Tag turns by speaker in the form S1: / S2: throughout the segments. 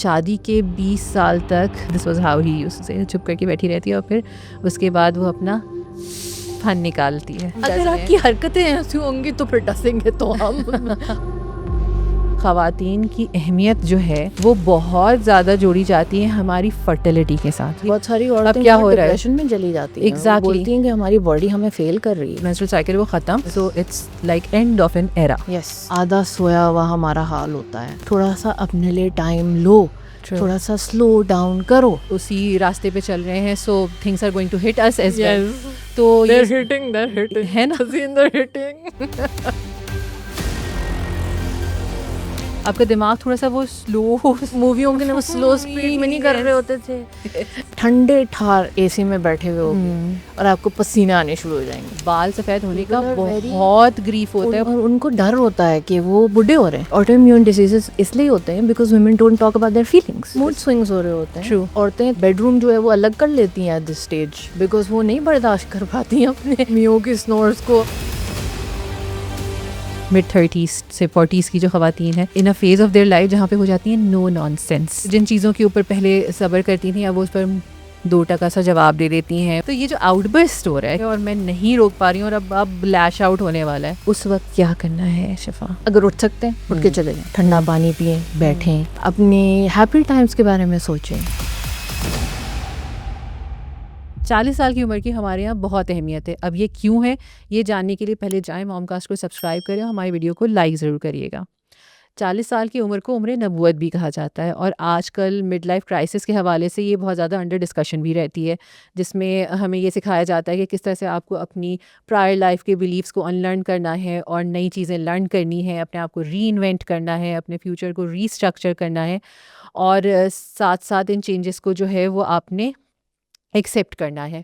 S1: शादी के 20 साल तक this was how he used to say, चुप करके बैठी रहती है और फिर उसके बाद वो अपना फन निकालती है।
S2: अगर आपकी हरकतें ऐसी होंगी तो फिर डसेंगे तो हम।
S1: ख़वातीन की अहमियत जो है वो बहुत ज़्यादा जोड़ी जाती है हमारी फर्टिलिटी के साथ।
S2: बहुत सारी औरतें
S1: अब क्या हो रहा है,
S2: डिप्रेशन में चली जाती हैं।
S1: Exactly.
S2: बोलती हैं कि हमारी बॉडी हमें फेल कर रही है।
S1: मेंस्ट्रुअल साइकिल वो ख़त्म, so it's like end of an era.
S2: Yes, आधा सोया हुआ हमारा हाल होता है। थोड़ा सा अपने लिए टाइम लो, थोड़ा सा स्लो डाउन करो।
S1: उसी रास्ते पे चल रहे हैं, so things are going to hit us as well. तो
S2: they're hitting
S1: है ना,
S2: they're hitting।
S1: आपका दिमाग थोड़ा सा वो स्लो
S2: मूवियों के लिए वो स्लो स्पीड में नहीं कर रहे होते थे, ठंडे ठार एसी में बैठे हुए होंगे और आपको पसीने आने शुरू हो जाएंगे।
S1: बाल सफ़ेद होने का बहुत ग्रीफ होता है
S2: और उनको डर होता है कि वो बुढ़े हो रहे हैं। ऑटोइम्यून डिसीजेस इसलिए होते हैं because women don't talk about their feelings. Mood swings हो रहे होते हैं।
S1: True.
S2: औरतें बेडरूम जो है वो अलग कर लेती हैं एट दिस स्टेज बिकॉज वो नहीं बर्दाश्त कर पाती हैं अपने मियों की स्नोर्स को।
S1: मिड 30s से 40s की जो ख़वातीन है in a phase of their life जहाँ पे हो जाती हैं नो नॉनसेंस, जिन चीज़ों के ऊपर पहले सब्र करती थी अब उस पर 2% सा जवाब दे देती हैं। तो ये जो आउटबर्स्ट हो रहा है और मैं नहीं रोक पा रही हूँ और अब लैश आउट होने वाला है, उस वक्त क्या करना है शिफा?
S2: अगर उठ सकते हैं उठ के चले जाएं, ठंडा पानी पिए, बैठें, अपने हैप्पी टाइम्स के बारे में सोचें।
S1: 40 साल की उम्र की हमारे यहाँ बहुत अहमियत है। अब ये क्यों है, ये जानने के लिए पहले जाएं मॉमकास्ट को सब्सक्राइब करें, हमारी वीडियो को लाइक ज़रूर करिएगा। 40 साल की उम्र को उम्र नबूवत भी कहा जाता है और आजकल मिड लाइफ क्राइसिस के हवाले से ये बहुत ज़्यादा अंडर डिस्कशन भी रहती है, जिसमें हमें ये सिखाया जाता है कि किस तरह से आपको अपनी प्रायर लाइफ के बिलीव्स को अनलर्न करना है और नई चीज़ें लर्न करनी है, अपने आप को री-इन्वेंट करना है, अपने फ्यूचर को रीस्ट्रक्चर करना है और साथ साथ इन चेंजेस को जो है वो आपने एक्सेप्ट करना है।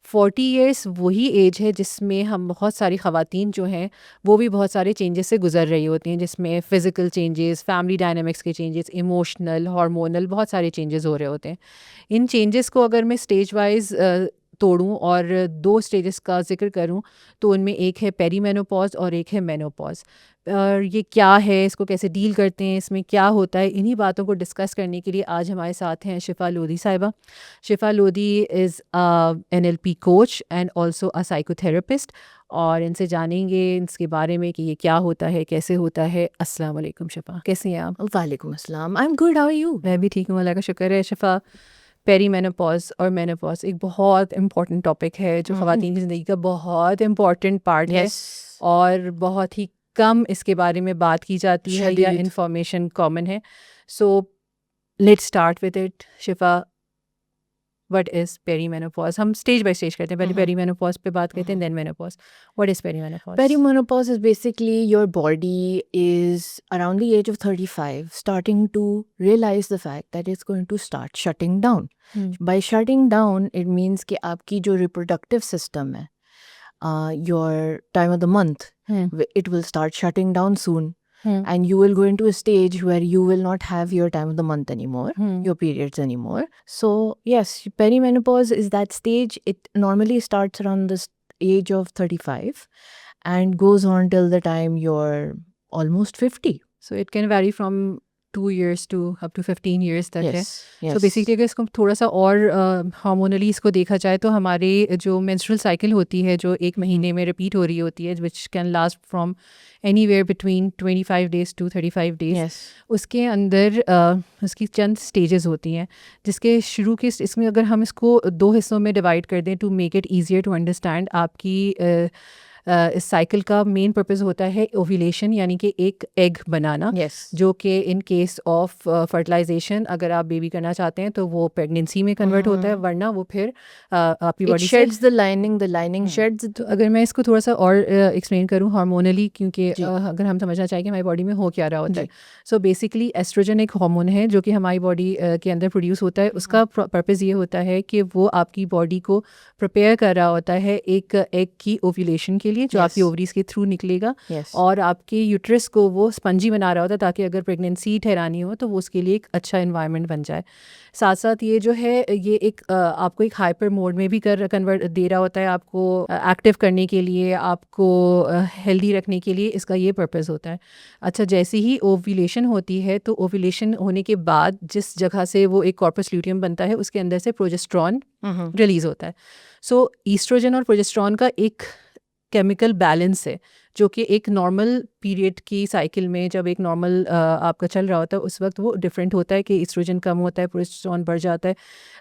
S1: 40 इयर्स वही एज है जिसमें हम बहुत सारी ख़वातीन जो हैं वो भी बहुत सारे चेंजेस से गुज़र रही होती हैं, जिसमें फ़िज़िकल चेंजेस, फैमिली डायनामिक्स के चेंजेस, इमोशनल, हार्मोनल बहुत सारे चेंजेस हो रहे होते हैं। इन चेंजेस को अगर मैं स्टेज वाइज तोड़ूं और 2 स्टेजेस का जिक्र करूं तो उनमें एक है पेरीमेनोपॉज और एक है मेनोपॉज। और ये क्या है, इसको कैसे डील करते हैं, इसमें क्या होता है, इन्हीं बातों को डिस्कस करने के लिए आज हमारे साथ हैं शिफा लोधी साहिबा। शिफा Lodhi is NLP coach and also a psychotherapist और इनसे जानेंगे इसके बारे में कि ये क्या होता है, कैसे होता है। अस्सलाम वालेकुम शिफा, कैसी हैं आप?
S2: वालेकुम अस्सलाम, I am good, how are you?
S1: मैं भी ठीक हूँ, अल्लाह का शुक्र है। शिफा, पेरीमेनोपॉज और मेनोपॉज एक बहुत इम्पॉर्टेंट टॉपिक है जो ख़वातीन की ज़िंदगी का बहुत इम्पॉर्टेंट पार्ट है और बहुत ही कम इसके बारे में बात की जाती है या इंफॉर्मेशन कॉमन है। So let's start with it Shifa, what is perimenopause? हम स्टेज बाय स्टेज करते हैं, पहले पेरीमेनोपॉज पे बात करते हैं, then menopause. What is perimenopause?
S2: Perimenopause is basically your body is around the age of 35 starting to realize the fact that it's going to start shutting down. By shutting down, it means कि आपकी जो reproductive system है, your time of the month, it will start shutting down soon. And you will go into a stage where you will not have your time of the month anymore, your periods anymore. So yes, perimenopause is that stage. It normally starts around this age of 35 and goes on till the time you're almost 50.
S1: So it can vary from 2 years to up to 15 years तक है।
S2: Yes.
S1: So basically अगर इसको थोड़ा सा और हार्मोनली इसको देखा जाए तो हमारे जो मेंस्ट्रुअल साइकिल होती है जो एक महीने में रिपीट हो रही होती है, which can last from anywhere between 25 days to 35 days.
S2: Yes.
S1: उसके अंदर उसकी चंद स्टेजेस होती हैं जिसके शुरू के इसमें अगर हम इसको 2 हिस्सों में डिवाइड कर दें to make it easier to understand, आपकी इस साइकिल का मेन पर्पस होता है ओव्यूलेशन, यानी कि एक एग बनाना, जो कि इन केस ऑफ फर्टिलाइजेशन अगर आप बेबी करना चाहते हैं तो वो प्रेगनेंसी में कन्वर्ट होता है, वरना वो फिर आपकी body
S2: shades the lining shades.
S1: तो अगर मैं इसको थोड़ा सा और एक्सप्लेन करूँ हार्मोनली, क्योंकि अगर हम समझना चाहें कि हमारी बॉडी में हो क्या रहा होता है। सो बेसिकली एस्ट्रोजन एक हार्मोन है जो कि हमारी बॉडी के अंदर प्रोड्यूस होता है। उसका पर्पस ये होता है कि वो आपकी बॉडी को प्रिपेयर कर रहा होता है एक एग की ओव्यूलेशन के लिए जो
S2: Yes.
S1: आपकी ओवरीज के थ्रू निकलेगा
S2: Yes.
S1: और आपके यूट्रस को वो स्पंजी बना रहा होता है ताकि अगर प्रेगनेंसी ठहरानी हो तो वो उसके लिए एक अच्छा इन्वायरमेंट बन जाए। साथ साथ ये जो है ये एक आपको एक हाइपर मोड में भी कन्वर्ट दे रहा होता है, आपको एक्टिव करने के लिए, आपको हेल्दी रखने के लिए इसका ये पर्पस होता है। अच्छा, जैसे ही ओव्यूलेशन होती है तो ओव्यूलेशन होने के बाद जिस जगह से वो एक कॉर्पस ल्यूटियम बनता है उसके अंदर से प्रोजेस्टेरॉन रिलीज होता है। सो ईस्ट्रोजन और प्रोजेस्टेरॉन का एक केमिकल बैलेंस है जो कि एक नॉर्मल पीरियड की साइकिल में जब एक नॉर्मल आपका चल रहा होता है उस वक्त वो डिफरेंट होता है कि ईस्ट्रोजन कम होता है, प्रोजेस्टेरॉन बढ़ जाता है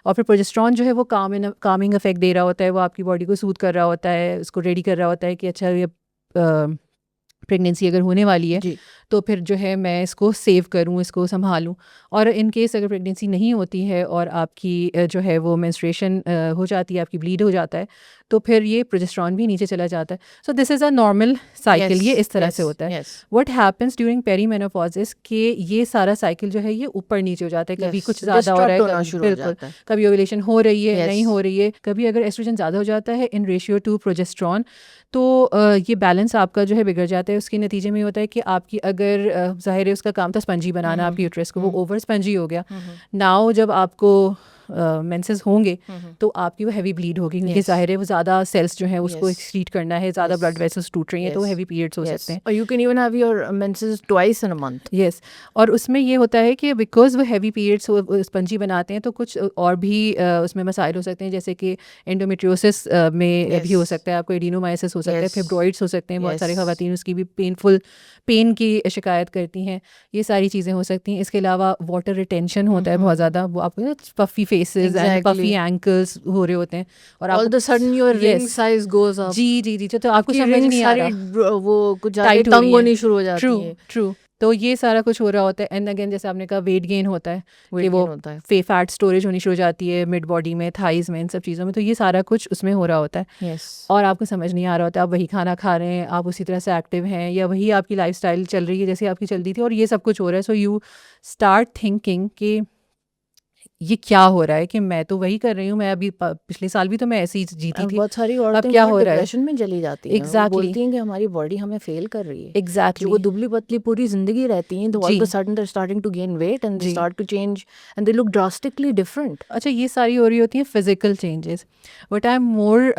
S1: और फिर प्रोजेस्टेरॉन जो है वो कामिंग इफेक्ट दे रहा होता है, वो आपकी बॉडी को सूद कर रहा होता है, उसको रेडी कर रहा होता है कि अच्छा ये प्रेगनेंसी अगर होने वाली है
S2: जी।
S1: तो फिर जो है मैं इसको सेव करूं, इसको संभालूं। और इन केस अगर प्रेगनेंसी नहीं होती है और आपकी जो है वो मेंस्ट्रुएशन हो जाती है, आपकी ब्लीड हो जाता है तो फिर ये प्रोजेस्टेरॉन भी नीचे चला जाता है। So this is a normal cycle, ये इस तरह से होता है।
S2: Yes.
S1: What happens during perimenopause is कि ये सारा साइकिल जो है ये ऊपर नीचे हो जाता है, कभी
S2: Yes.
S1: कुछ ज़्यादा हो रहा है,
S2: Disrupt होना
S1: कभी
S2: शुरू हो
S1: बिल्कुल
S2: जाता है।
S1: कभी ओव्यूलेशन हो रही है,
S2: Yes.
S1: नहीं हो रही है, कभी अगर एस्ट्रोजन ज़्यादा हो जाता है इन रेशियो टू प्रोजेस्टेरॉन तो ये बैलेंस आपका जो है बिगड़ जाता है। उसके नतीजे में होता है कि आपकी अगर ज़ाहिर है उसका काम था स्पंजी बनाना आपकी यूट्रस को, वो ओवर स्पंजी हो गया। नाउ जब आपको मेंसेस होंगे तो आपकी वो हैवी ब्लीड होगी क्योंकि
S2: Yes.
S1: ज़ाहिर है वो ज़्यादा सेल्स जो है उसको
S2: Yes.
S1: एक्सक्रीट करना है, ज़्यादा
S2: Yes.
S1: ब्लड वेसल्स टूट रही हैं तो
S2: Yes.
S1: हैवी पीरियड्स हो
S2: Yes.
S1: सकते हैं।
S2: Or you can even have your menses twice in a month.
S1: Yes और उसमें ये होता है कि बिकॉज वो हैवी पीरियड्स स्पंजी बनाते हैं तो कुछ और भी उसमें मसाइल हो सकते हैं, जैसे कि एंडोमेट्रियोसिस में
S2: Yes.
S1: भी हो सकता है, आपको एडिनोमाइसिस हो सकता है,
S2: Yes.
S1: फिब्रॉइड्स हो सकते हैं, बहुत सारी
S2: Yes.
S1: खवातीन उसकी भी पेन की शिकायत करती हैं, ये सारी चीज़ें हो सकती हैं। इसके अलावा वाटर रिटेंशन होता है बहुत ज़्यादा, वो आपको puffy faces and puffy ankles हो रहे होते हैं और
S2: All of a sudden your ring size goes up.
S1: जी तो आपको
S2: कि
S1: समझ
S2: ring
S1: नहीं आ
S2: सारी
S1: रहा,
S2: वो कुछ ज़्यादा
S1: टाइट हो
S2: तंग
S1: रही है,
S2: होनी शुरू हो जाती है।
S1: ट्रू तो ये सारा कुछ हो रहा होता है। एंड अगेन जैसे आपने कहा वेट गेन होता है कि वो
S2: होता है।
S1: फैट स्टोरेज होनी शुरू हो जाती है मिड बॉडी में, थाइज में, इन सब चीज़ों में, तो ये सारा कुछ उसमें हो रहा होता है।
S2: Yes.
S1: और आपको समझ नहीं आ रहा होता, आप वही खाना खा रहे हैं, आप उसी तरह से एक्टिव हैं या वही आपकी लाइफस्टाइल चल रही है जैसे आपकी चलती थी और ये सब कुछ हो रहा है। सो यू स्टार्ट थिंकिंग कि ये क्या हो रहा है कि मैं तो वही कर रही हूँ, मैं अभी पिछले साल भी तो मैं ऐसे ही जीती थी,
S2: बहुत सारी
S1: अब
S2: औरतें
S1: क्या
S2: बहुत
S1: हो रहा है?
S2: डिप्रेशन में चली जाती हैं। वो
S1: Exactly.
S2: बोलती हैं कि हमारी बॉडी हमें फेल कर रही है। जो वो
S1: एग्जैक्टली
S2: दुबली पतली पूरी जिंदगी रहती हैं तो ऑल
S1: जी।
S2: Of a sudden they are starting to gain weight and they
S1: जी।
S2: Start to change and they look drastically different.
S1: अच्छा, ये सारी हो रही होती हैं physical changes, but I am more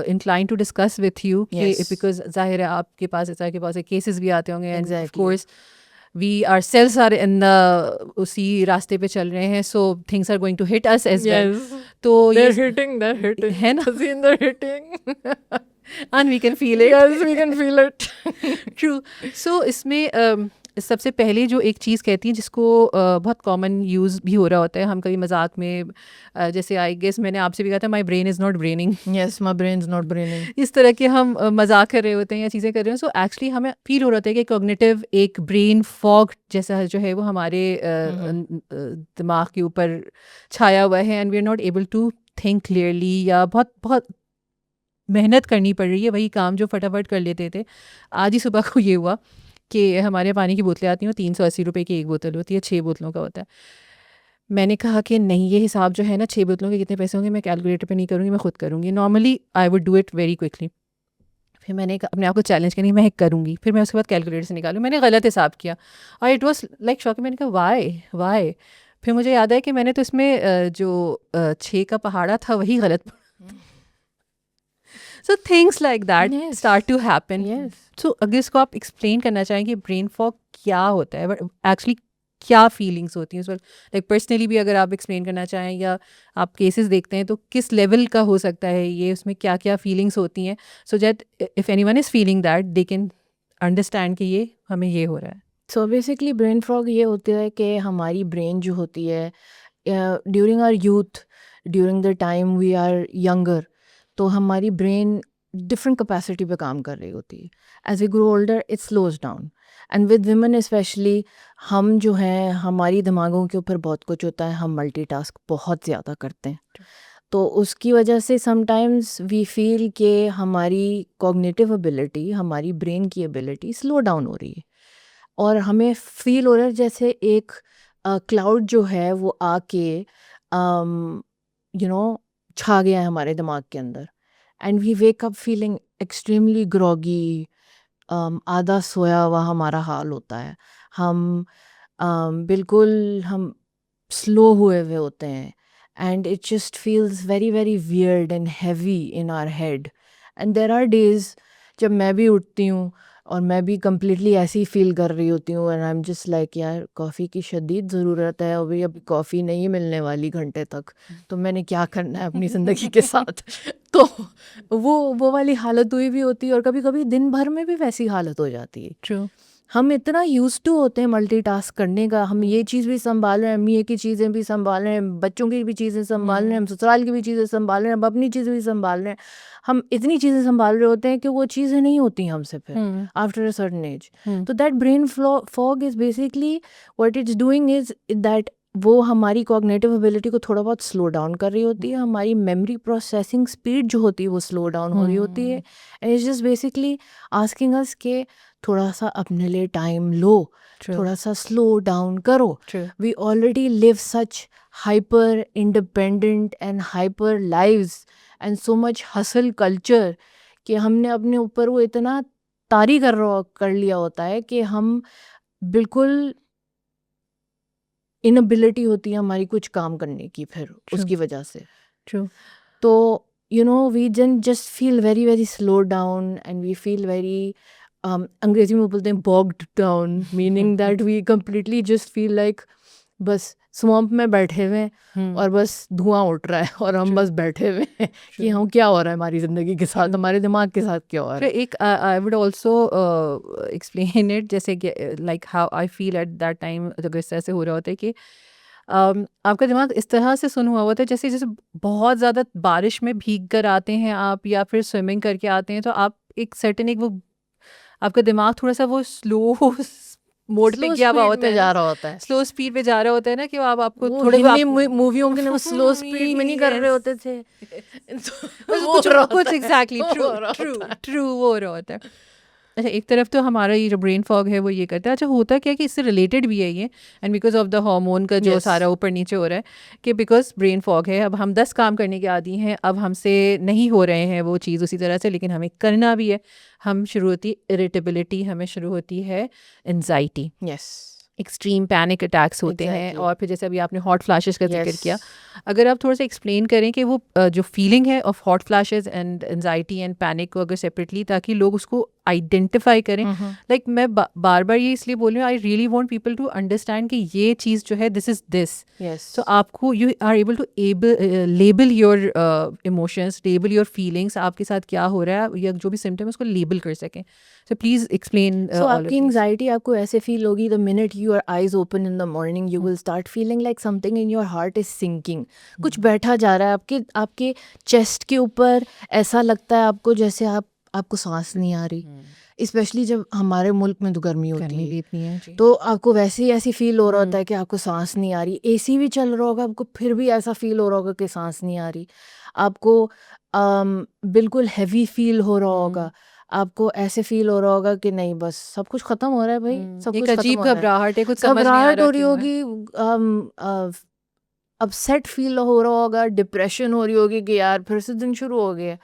S1: incline to discuss with you कि
S2: Yes.
S1: बिकॉज जाहिर है आपके पास के पास केसेस भी आते होंगे and of
S2: Exactly.
S1: Course we are cells are in the उसी रास्ते पे चल रहे हैं, so things are going to hit us as well. तो ये
S2: hitting,
S1: है ना,
S2: they're hitting.
S1: and we can feel it.
S2: Yes, we can feel it.
S1: True. So इसमें सबसे पहले जो एक चीज़ कहती हैं जिसको बहुत कॉमन यूज़ भी हो रहा होता है, हम कभी मजाक में जैसे आई गेस मैंने आपसे भी कहा था my brain is not braining,
S2: Yes, my brain's not braining.
S1: इस तरह के हम मजाक कर रहे होते हैं या चीज़ें कर रहे हैं। सो एक्चुअली हमें फील हो रहा था कि कॉग्निटिव एक ब्रेन फॉग जैसा जो है वो हमारे दिमाग के ऊपर छाया हुआ है and we are not able to think clearly, या बहुत बहुत मेहनत करनी पड़ रही है वही काम जो फटाफट कर लेते थे। आज ही सुबह को ये हुआ कि हमारे पानी की बोतलें आती हैं, 380 रुपये की एक बोतल होती है, 6 बोतलों का होता है। मैंने कहा कि नहीं, ये हिसाब जो है ना 6 बोतलों के कितने पैसे होंगे मैं कैलकुलेटर पे नहीं करूँगी, मैं खुद करूँगी। Normally I would do it very quickly. फिर मैंने अपने आप को चैलेंज किया, नहीं मैं करूँगी। फिर मैं उसके बाद कैलकुलेटर से निकालूँ, मैंने गलत हिसाब किया और इट वॉज लाइक शॉकिंग। मैंने कहा वाई। फिर मुझे याद है कि मैंने तो इसमें जो 6 का पहाड़ा था वही गलत। So things like that
S2: Yes.
S1: Start to happen.
S2: Yes.
S1: So अगर इसको आप एक्सप्लेन करना चाहें कि ब्रेन फॉग क्या होता है, एक्चुअली क्या फीलिंग्स होती हैं उस वक्त, लाइक पर्सनली भी अगर आप एक्सप्लेन करना चाहें या आप केसेस देखते हैं तो किस लेवल का हो सकता है ये, उसमें क्या क्या फीलिंग्स होती हैं, so that if anyone is feeling that they can understand कि ये हमें ये हो रहा है।
S2: सो बेसिकली ब्रेन फ्रॉग ये होता है कि हमारी ब्रेन जो होती है during our youth, during the time we are younger, तो हमारी ब्रेन डिफरेंट कैपेसिटी पे काम कर रही होती है। As we grow older it slows down and with women specially, हम जो हैं हमारी दिमागों के ऊपर बहुत कुछ होता है, हम मल्टीटास्क बहुत ज़्यादा करते हैं, तो उसकी वजह से समटाइम्स वी फील कि हमारी कॉग्निटिव एबिलिटी, हमारी ब्रेन की एबिलिटी स्लो डाउन हो रही है और हमें फील हो रहा है जैसे एक क्लाउड जो है वो आके छा गया है हमारे दिमाग के अंदर and we wake up feeling extremely groggy, आधा सोया हुआ हमारा हाल होता है। हम बिल्कुल हम स्लो हुए हुए होते हैं, and it just feels very very weird and heavy in our head. And there are days जब मैं भी उठती हूँ और मैं भी कम्प्लीटली ऐसे ही फील कर रही होती हूँ, and I am just like यार कॉफ़ी की शदीद ज़रूरत है, अभी कॉफ़ी नहीं मिलने वाली घंटे तक, तो मैंने क्या करना है अपनी ज़िंदगी के साथ। तो वो वाली हालत हुई भी होती है, और कभी कभी दिन भर में भी वैसी हालत हो जाती है।
S1: ट्रू।
S2: हम इतना यूज्ड टू होते हैं मल्टीटास्क करने का, हम ये चीज़ भी संभाल रहे हैं, अम्मी की चीज़ें भी संभाल रहे हैं, बच्चों की भी चीज़ें संभाल रहे हैं, हम ससुराल की भी चीज़ें संभाल रहे हैं, हम अपनी चीज़ें भी संभाल रहे हैं। हम इतनी चीज़ें संभाल रहे होते हैं कि वो चीज़ें नहीं होती हमसे फिर आफ्टर अ सर्टेन एज। तो that brain fog is basically what it's doing is that वो हमारी कॉग्निटिव एबिलिटी को थोड़ा बहुत स्लो डाउन कर रही होती है, हमारी मेमोरी प्रोसेसिंग स्पीड जो होती है वो स्लो डाउन हो रही होती है, and it's just basically asking us के थोड़ा सा अपने लिए टाइम लो, थोड़ा सा स्लो डाउन करो। We already live such hyper independent and hyper lives and so much hustle culture कि हमने अपने ऊपर वो इतना तारी कर लिया होता है कि हम बिल्कुल इनएबिलिटी होती है हमारी कुछ काम करने की फिर उसकी वजह से।
S1: ट्रू।
S2: तो you know we just feel very very slowed down, and we feel very अंग्रेजी में बोलते हैं bogged down, meaning that we completely just feel like बस स्वम्प में बैठे हुए हैं और बस धुआं उठ रहा है और हम बस बैठे हुए हैं कि हम क्या हो रहा है हमारी ज़िंदगी के साथ, हमारे दिमाग के साथ क्या हो रहा है।
S1: एक आई वुड ऑल्सो एक्सप्लेन इट, जैसे कि like how I feel at that time, जब इस तरह से हो रहा होता है कि आपका दिमाग इस तरह से सुन हुआ होता है जैसे जैसे बहुत ज़्यादा बारिश में भीग कर आते हैं आप, या फिर स्विमिंग करके आते हैं, तो आप एक सर्टेन एक वो आपका दिमाग थोड़ा सा वो स्लो मोड पे गया हुआ होता है,
S2: जा रहा होता है,
S1: स्लो स्पीड पे जा रहा होता है ना, कि वो आपको
S2: वो
S1: थोड़े
S2: हिंदी मूवियों के स्लो स्पीड में नहीं कर रहे होते थे।
S1: कुछ एग्जैक्टली ट्रू वो हो रहा होता है। अच्छा, एक तरफ तो हमारा ये जो ब्रेन फॉग है वो ये करता है। अच्छा, होता क्या है कि इससे रिलेटेड भी है ये, and because of the hormone का जो सारा ऊपर नीचे हो रहा है, कि बिकॉज ब्रेन फॉग है, अब हम 10 काम करने के आदी हैं, अब हमसे नहीं हो रहे हैं वो चीज़ उसी तरह से, लेकिन हमें करना भी है। हम शुरू होती इरिटेबिलिटी, हमें शुरू होती है एंजाइटी, एक्सट्रीम पैनिक अटैक्स होते हैं, और फिर जैसे अभी आपने हॉट फ्लैशेस का जिक्र किया, अगर आप थोड़ा सा एक्सप्लेन करें कि वो जो फीलिंग है of hot flashes and anxiety and panic को अगर सेपरेटली, ताकि लोग उसको आइडेंटिफाई करें। लाइक मैं बार बार ये इसलिए बोल रही हूँ, I really want people to understand कि ये चीज़ जो है दिस इज़ दिस। सो आपको you are able to label your emotions, label your feelings, आपके साथ क्या हो रहा है या जो भी सिम्टम है उसको लेबल कर सकें। So please explain.
S2: सो आपकी एंजाइटी आपको ऐसे फील होगी, the minute your eyes open in the morning you will start feeling like something in your heart is sinking. कुछ बैठा जा रहा है आपके चेस्ट के ऊपर, ऐसा लगता है आपको जैसे आपको सांस नहीं आ रही, स्पेशली जब हमारे मुल्क में तो गर्मी होती है, तो आपको वैसे ही ऐसी फील हो रहा होता है कि आपको सांस नहीं आ रही। एसी भी चल रहा होगा आपको, फिर भी ऐसा फील हो रहा होगा कि सांस नहीं आ रही। आपको बिल्कुल हैवी फील हो रहा होगा, आपको ऐसे फील हो रहा होगा कि नहीं बस सब कुछ खत्म हो रहा है भाई, सब कुछ
S1: अजीब घबराहट है, कुछ समझ नहीं आ रहा,
S2: हो रही होगी, अपसेट फील हो रहा होगा, डिप्रेशन हो रही होगी कि यार फिर से दिन शुरू हो गया,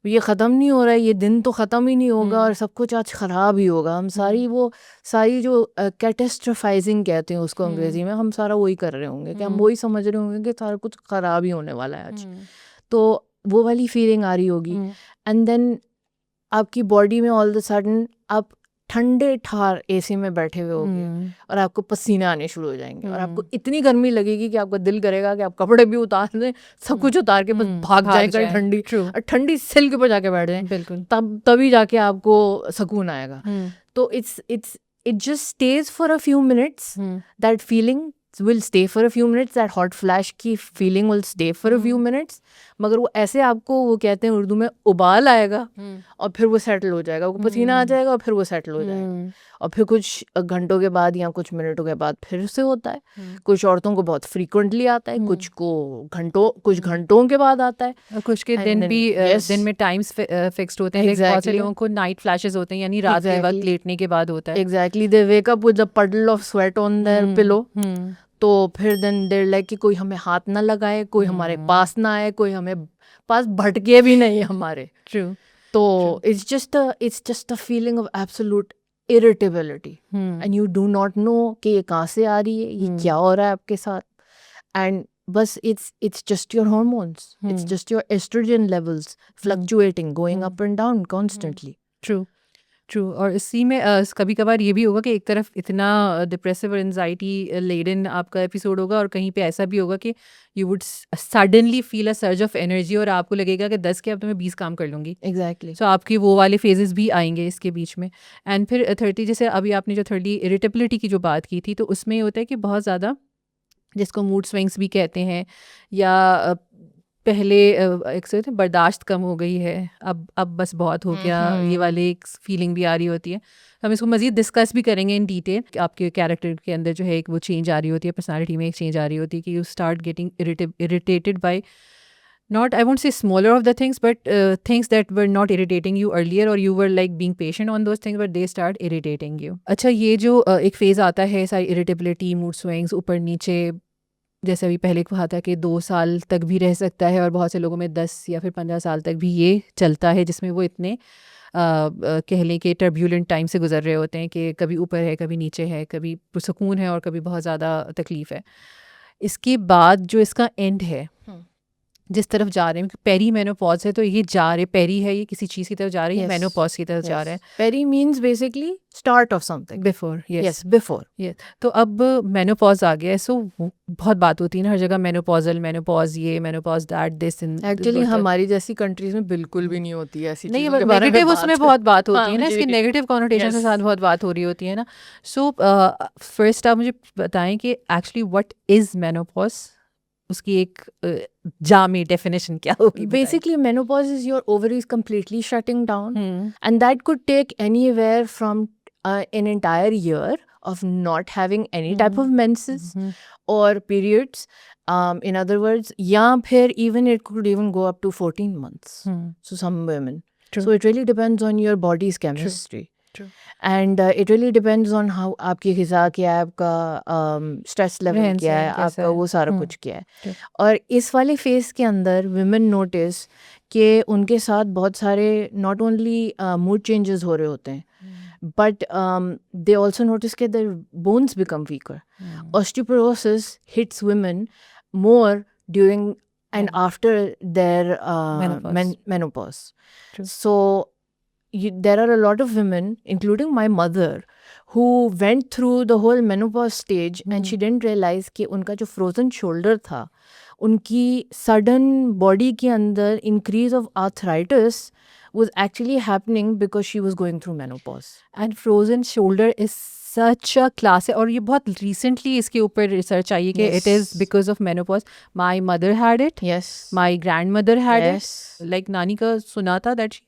S2: ये ख़त्म नहीं हो रहा है, ये दिन तो ख़त्म ही नहीं होगा और सब कुछ आज ख़राब ही होगा। हम सारी जो कैटेस्ट्रोफाइजिंग कहते हैं उसको अंग्रेज़ी में, हम सारा वही कर रहे होंगे कि हम वही समझ रहे होंगे कि सारा कुछ ख़राब ही होने वाला है आज। तो वो वाली फीलिंग आ रही होगी, एंड देन आपकी बॉडी में ऑल द सडन आप ठंडे ठार एसी में बैठे हुए होंगे और आपको पसीने आने शुरू हो जाएंगे, और आपको इतनी गर्मी लगेगी कि आपका दिल करेगा कि आप कपड़े भी उतार दें, सब कुछ उतार के बस भाग जाए कहीं ठंडी सिल्क पर जाके बैठ जाएं, बिल्कुल तभी जाके आपको सुकून आएगा। तो it just stays for a few minutes, that feeling will stay for a few minutes, that hot flash की feeling will stay for a few minutes, मगर वो ऐसे आपको, वो कहते हैं उर्दू में, उबाल आएगा और फिर वो सेटल हो जाएगा, वो पसीना आ जाएगा और फिर वो सेटल हो जाएगा, और फिर कुछ घंटों के बाद या कुछ मिनटों के बाद फिर से होता है। कुछ औरतों को बहुत फ्रीक्वेंटली आता है, कुछ घंटों के बाद आता है,
S1: और कुछ के दिन भी दिन में टाइम्स फिक्स्ड होते हैं। बहुत से लोगों को नाइट फ्लैशेस होते हैं, यानी रात के वक्त लेटने के बाद होता है।
S2: Exactly, they wake up with a puddle of sweat on their pillow, तो फिर देन देयर लाइक कि कोई हमें हाथ ना लगाए, कोई हमारे पास ना आए, कोई हमें पास भटके भी नहीं हमारे।
S1: ट्रू।
S2: तो it's just a feeling of absolute irritability and you do not know कि ये कहाँ से आ रही है, ये क्या हो रहा है आपके साथ, and बस it's just your hormones, it's just your estrogen levels fluctuating, going up and down constantly.
S1: True और इसी में कभी कभार ये भी होगा कि एक तरफ इतना डिप्रेसिव और एनजाइटी लेडन आपका एपिसोड होगा और कहीं पे ऐसा भी होगा कि you would suddenly feel a surge of energy और आपको लगेगा कि 10 के अब तो मैं 20 काम कर लूँगी.
S2: Exactly.
S1: सो आपकी वो वाले फेजेस भी आएंगे इसके बीच में. एंड फिर 30 जैसे अभी आपने जो 30 इरिटेबिलिटी की जो बात की थी, तो उसमें ये होता है कि बहुत ज़्यादा जिसको मूड स्विंग्स भी कहते हैं, या पहले एक से बर्दाश्त कम हो गई है, अब बस बहुत हो गया, ये वाली एक फीलिंग भी आ रही होती है. हम इसको मज़ीद डिस्कस भी करेंगे इन डिटेल. आपके कैरेक्टर के अंदर जो है एक वो चेंज आ रही होती है, पर्सनालिटी में एक चेंज आ रही होती है कि you start getting irritated by not I won't say smaller of the things, but things that were not irritating you earlier, or you were like being patient on those things, but they start irritating you. अच्छा, ये जो एक phase आता है सारी irritability, mood swings, ऊपर नीचे, जैसे अभी पहले कहा था कि 2 साल तक भी रह सकता है और बहुत से लोगों में 10 या फिर 15 साल तक भी ये चलता है, जिसमें वो इतने कह लें कि टर्ब्यूलेंट टाइम से गुजर रहे होते हैं कि कभी ऊपर है, कभी नीचे है, कभी सुकून है और कभी बहुत ज़्यादा तकलीफ़ है. इसके बाद जो इसका एंड है, जिस तरफ जा रहे हैं, पेरी मेनोपॉज है, तो ये जा रहे, पेरी है, ये किसी चीज़ की तरफ जा रही है, मेनोपॉज की तरफ जा रहा है.
S2: Peri means basically start of something.
S1: Before.
S2: Yes, before.
S1: Yes. तो अब मेनोपॉज आ गया है. सो बहुत बात होती है ना हर जगह, मेनोपॉजल, मेनोपॉज ये, menopause that, this in.
S2: Actually हमारी जैसी कंट्रीज में बिल्कुल भी नहीं होती है ऐसी
S1: नहीं,
S2: चीज़ों के बारे में
S1: नेगेटिव
S2: बात.
S1: उसमें बहुत बात होती है ना,
S2: हाँ,
S1: इसकी
S2: जी.
S1: नेगेटिव कॉनोटेशन के
S2: Yes.
S1: साथ बहुत बात हो रही होती है ना. सो फर्स्ट आप मुझे बताएं कि एक्चुअली व्हाट इज़ मेनोपॉज, उसकी एक जामी डेफिनेशन क्या होगी.
S2: Basically, menopause is your ovaries completely shutting down, and that could take anywhere from an entire year of not having any type of menses or periods. In other words, yeah, even it could even go up to 14 months. So some women.
S1: True.
S2: So it really depends on your body's chemistry.
S1: True.
S2: And it really depends on how आपकी ग़िज़ा क्या है, आपका stress level क्या है, आपका वो सारा कुछ क्या है. और इस वाले फेज़ के अंदर women notice कि उनके साथ बहुत सारे not only mood changes हो रहे होते हैं, but they also notice कि their bones become weaker. Osteoporosis hits women more during and after their menopause.
S1: True.
S2: So there are a lot of women, including my mother, who went through the whole menopause stage and she didn't realize कि उनका जो frozen shoulder था, उनकी sudden body के अंदर increase of arthritis was actually happening because she was going through menopause.
S1: And frozen shoulder is such a class है, और ये बहुत recently इसके ऊपर रिसर्च आई है कि it is because of menopause. My mother had it.
S2: Yes.
S1: My grandmother had
S2: Yes.
S1: it. Like नानी का सुना था that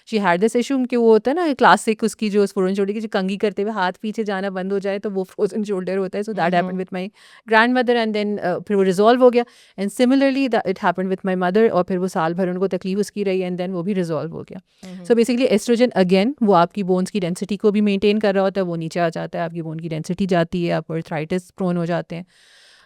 S1: she had this issue. उनके वो होता है ना क्लासिक, उसकी जो फ्रोजन शोल्डर की जो कंघी करते हुए हाथ पीछे जाना बंद हो जाए तो वो फ्रोजन शोल्डर होता है. So that happened with my grandmother and then फिर वो रिजॉल्व हो गया. And similarly it happened with my mother, और फिर वो साल भर उनको तकलीफ उसकी रही एंड देन वो भी रिजॉल्व हो गया. सो बेसिकली एस्ट्रोजन अगेन वो आपकी बोन्स की डेंसिटी को भी मेंटेन कर रहा होता है, वो नीचे आ जाता है, आपकी बोन की डेंसिटी जाती है, आप आर्थराइटिस प्रोन हो जाते हैं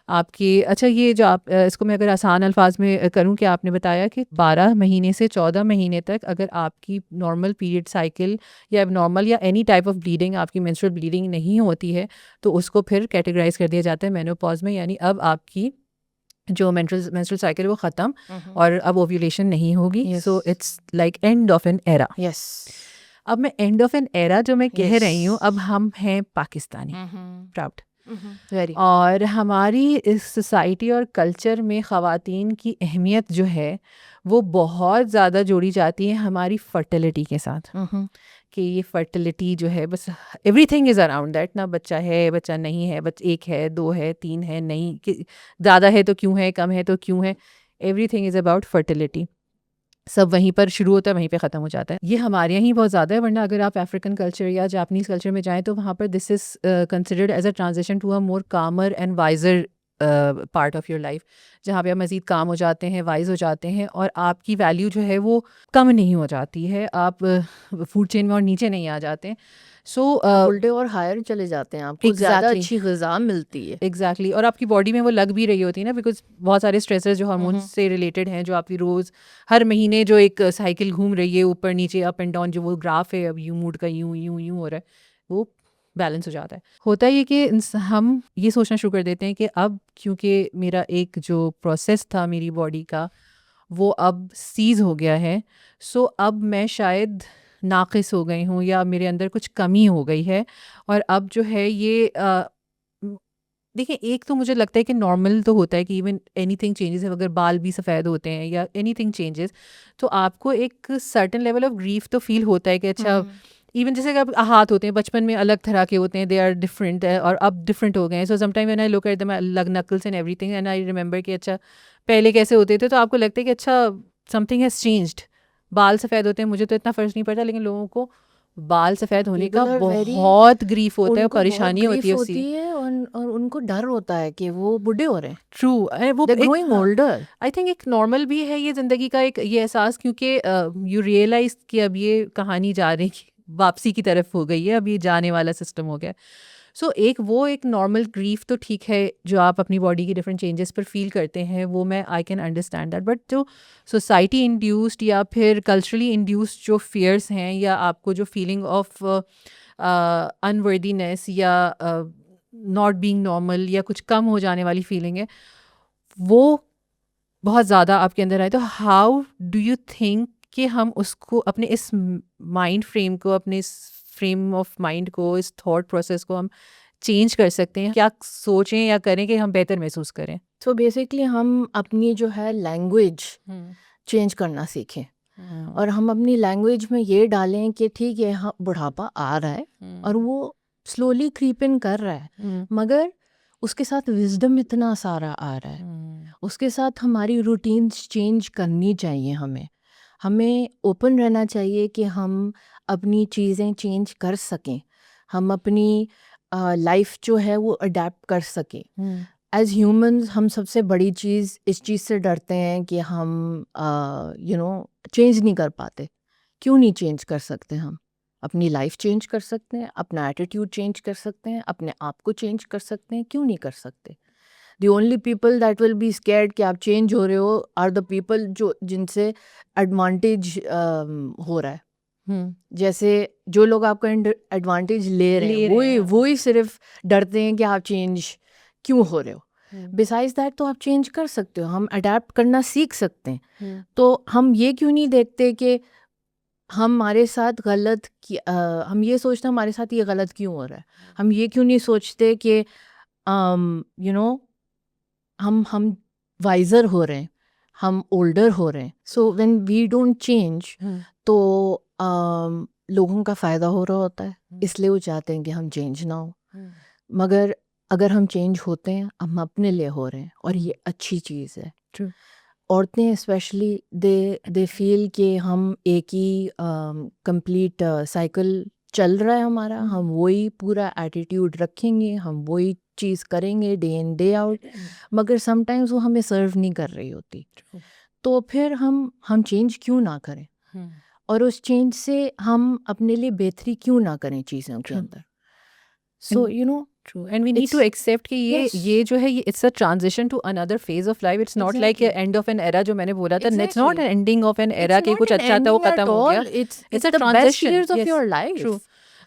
S1: आपकी. अच्छा, ये जो आप इसको मैं अगर आसान अल्फाज में करूं कि आपने बताया कि 12 महीने से 14 महीने तक अगर आपकी नॉर्मल पीरियड साइकिल या नॉर्मल या एनी टाइप ऑफ ब्लीडिंग, आपकी मेंस्ट्रुअल ब्लीडिंग नहीं होती है, तो उसको फिर कैटेगराइज कर दिया जाता है मेनोपॉज में. यानी अब आपकी जो मेंस्ट्रुअल साइकिल वो ख़त्म और अब ओव्यूलेशन नहीं होगी. So it's like end of an era.
S2: Yes.
S1: अब मैं एंड ऑफ एन एरा जो मैं कह रही हूँ, अब हम हैं पाकिस्तानी, प्राउड.
S2: Very.
S1: और हमारी इस सोसाइटी और कल्चर में ख़वातीन की अहमियत जो है वो बहुत ज़्यादा जोड़ी जाती है हमारी फर्टिलिटी के साथ. कि ये फर्टिलिटी जो है बस एवरीथिंग इज़ अराउंड दैट ना. बच्चा है, बच्चा नहीं है, एक है, 2 है, 3 है, नहीं कि ज़्यादा है तो क्यों है, कम है तो क्यों है. Everything is about fertility. सब वहीं पर शुरू होता है, वहीं पे ख़त्म हो जाता है. ये हमारे यहाँ ही बहुत ज़्यादा है, वरना अगर आप अफ्रीकन कल्चर या जापानीज़ कल्चर में जाएं तो वहाँ पर this is considered as a transition to a more calmer and wiser part of your life, जहाँ पे आप मज़ीद काम हो जाते हैं, वाइज हो जाते हैं और आपकी वैल्यू जो है वो कम नहीं हो जाती है, आप फूड चेन में और नीचे नहीं आ जाते हैं. सो
S2: उल्टे और हायर चले जाते हैं, आपको ज़्यादा
S1: Exactly.
S2: अच्छी ग़िज़ा मिलती है।
S1: एग्जैक्टली और आपकी बॉडी में वो लग भी रही होती है ना, बिकॉज बहुत सारे स्ट्रेसेस जो हार्मोन्स से रिलेटेड हैं, जो आपकी रोज़ हर महीने जो एक साइकिल घूम रही है ऊपर नीचे अप एंड डाउन, जो वो ग्राफ है अब यूं मूड का यूं यूं यूं हो रहा है, वो बैलेंस हो जाता है। होता ये कि हम ये सोचना शुरू कर देते हैं कि अब क्योंकि मेरा एक जो प्रोसेस था मेरी बॉडी का वो अब सीज़ हो गया है, सो अब मैं शायद नाक़िस हो गई हूँ या मेरे अंदर कुछ कमी हो गई है, और अब जो है ये देखिए, एक तो मुझे लगता है कि नॉर्मल तो होता है कि इवन एनीथिंग चेंजेस, अगर बाल भी सफ़ेद होते हैं या एनीथिंग चेंजेस, तो आपको एक सर्टेन लेवल ऑफ ग्रीफ तो फील होता है कि अच्छा, इवन जैसे कि अब हाथ होते हैं बचपन में अलग तरह के होते हैं, दे आर डिफरेंट और अब डिफरेंट हो गए हैं। So sometime when I look at them leg knuckles and everything and I remember कि अच्छा पहले कैसे होते थे, तो आपको लगता है कि अच्छा समथिंग हैज़ चेंज्ड। बाल सफ़ेद होते हैं, मुझे तो इतना फ़र्क नहीं पड़ता, लेकिन लोगों को बाल सफ़ेद होने का
S2: People are very,
S1: बहुत ग्रीफ होता है,
S2: उनको बहुत
S1: परेशानी होती
S2: ग्रीफ
S1: है
S2: होती
S1: उसकी।
S2: है और उनको डर होता है कि वो बूढ़े हो रहे हैं,
S1: ट्रू, वो
S2: they're growing older.
S1: I think एक नॉर्मल भी है ये ज़िंदगी का एक ये एहसास, क्योंकि यू रियलाइज़ कि अब ये कहानी जा रही वापसी की तरफ हो गई है, अब ये जाने वाला सिस्टम हो गया। सो एक नॉर्मल ग्रीफ तो ठीक है जो आप अपनी बॉडी की डिफरेंट चेंजेस पर फील करते हैं, वो मैं I can understand that, but जो सोसाइटी इंड्यूस्ड या फिर कल्चरली इंड्यूस्ड जो फियर्स हैं, या आपको जो फीलिंग ऑफ अनवर्दीनेस या नॉट बीइंग नॉर्मल या कुछ कम हो जाने वाली फीलिंग है, वो बहुत ज़्यादा आपके अंदर आए, तो हाउ डू यू थिंक कि हम उसको अपने इस माइंड फ्रेम को, अपने इस फ्रेम ऑफ माइंड को, इस थॉट प्रोसेस को हम चेंज कर सकते हैं? क्या सोचें या करें कि हम बेहतर महसूस करें?
S2: So basically हम अपनी जो है लैंग्वेज चेंज करना सीखें, और हम अपनी लैंग्वेज में ये डालें कि ठीक है, हाँ बुढ़ापा आ रहा है और वो स्लोली क्रीप इन कर रहा है, मगर उसके साथ विजडम इतना सारा आ रहा है, उसके साथ हमारी रूटीन्स चेंज करनी चाहिए। हमें ओपन रहना चाहिए कि हम अपनी चीज़ें चेंज कर सकें, हम अपनी लाइफ जो है वो अडेप्ट कर सकें। एज ह्यूमंस हम सबसे बड़ी चीज़ इस चीज़ से डरते हैं कि हम चेंज नहीं कर पाते। क्यों नहीं चेंज कर सकते? हम अपनी लाइफ चेंज कर सकते हैं, अपना एटीट्यूड चेंज कर सकते हैं, अपने आप को चेंज कर सकते हैं, क्यों नहीं कर सकते? The only people that will be scared कि आप चेंज हो रहे हो आर द पीपल जिनसे एडवांटेज हो रहा है। जैसे जो लोग आपका एडवांटेज ले रहे हैं वही सिर्फ डरते हैं कि आप चेंज क्यों हो रहे हो। बिसाइड्स दैट तो आप चेंज कर सकते हो, हम अडेप्ट करना सीख सकते हैं। तो हम ये क्यों नहीं देखते कि हमारे साथ गलत हम ये सोचते हमारे साथ ये गलत क्यों हो रहा है? हम ये क्यों नहीं सोचते कि हम वाइजर हो रहे हैं, हम ओल्डर हो रहे हैं। So when we don't change तो लोगों का फ़ायदा हो रहा होता है, इसलिए वो चाहते हैं कि हम चेंज ना हो। मगर अगर हम चेंज होते हैं, हम अपने लिए हो रहे हैं और ये अच्छी चीज़ है।
S1: True.
S2: औरतें स्पेशली दे फील कि हम एक ही कंप्लीट साइकिल चल रहा है हमारा, हम वही पूरा एटीट्यूड रखेंगे, हम वही चीज़ करेंगे डे इन डे आउट, मगर समटाइम्स वो हमें सर्व नहीं कर रही होती। तो फिर हम चेंज क्यों ना करें, और उस चेंज से हम अपने लिए बेहतरी क्यों ना करें चीज़ों के अंदर। सो
S1: True, and we need to accept कि ये जो है ये it's a transition to another phase of life. It's not like a end of an era जो मैंने बोला था. It's not an ending of an era कि कुछ अच्छा था वो खत्म हो गया.
S2: It's
S1: a
S2: the best
S1: transition.
S2: years of
S1: Yes,
S2: your life.
S1: True.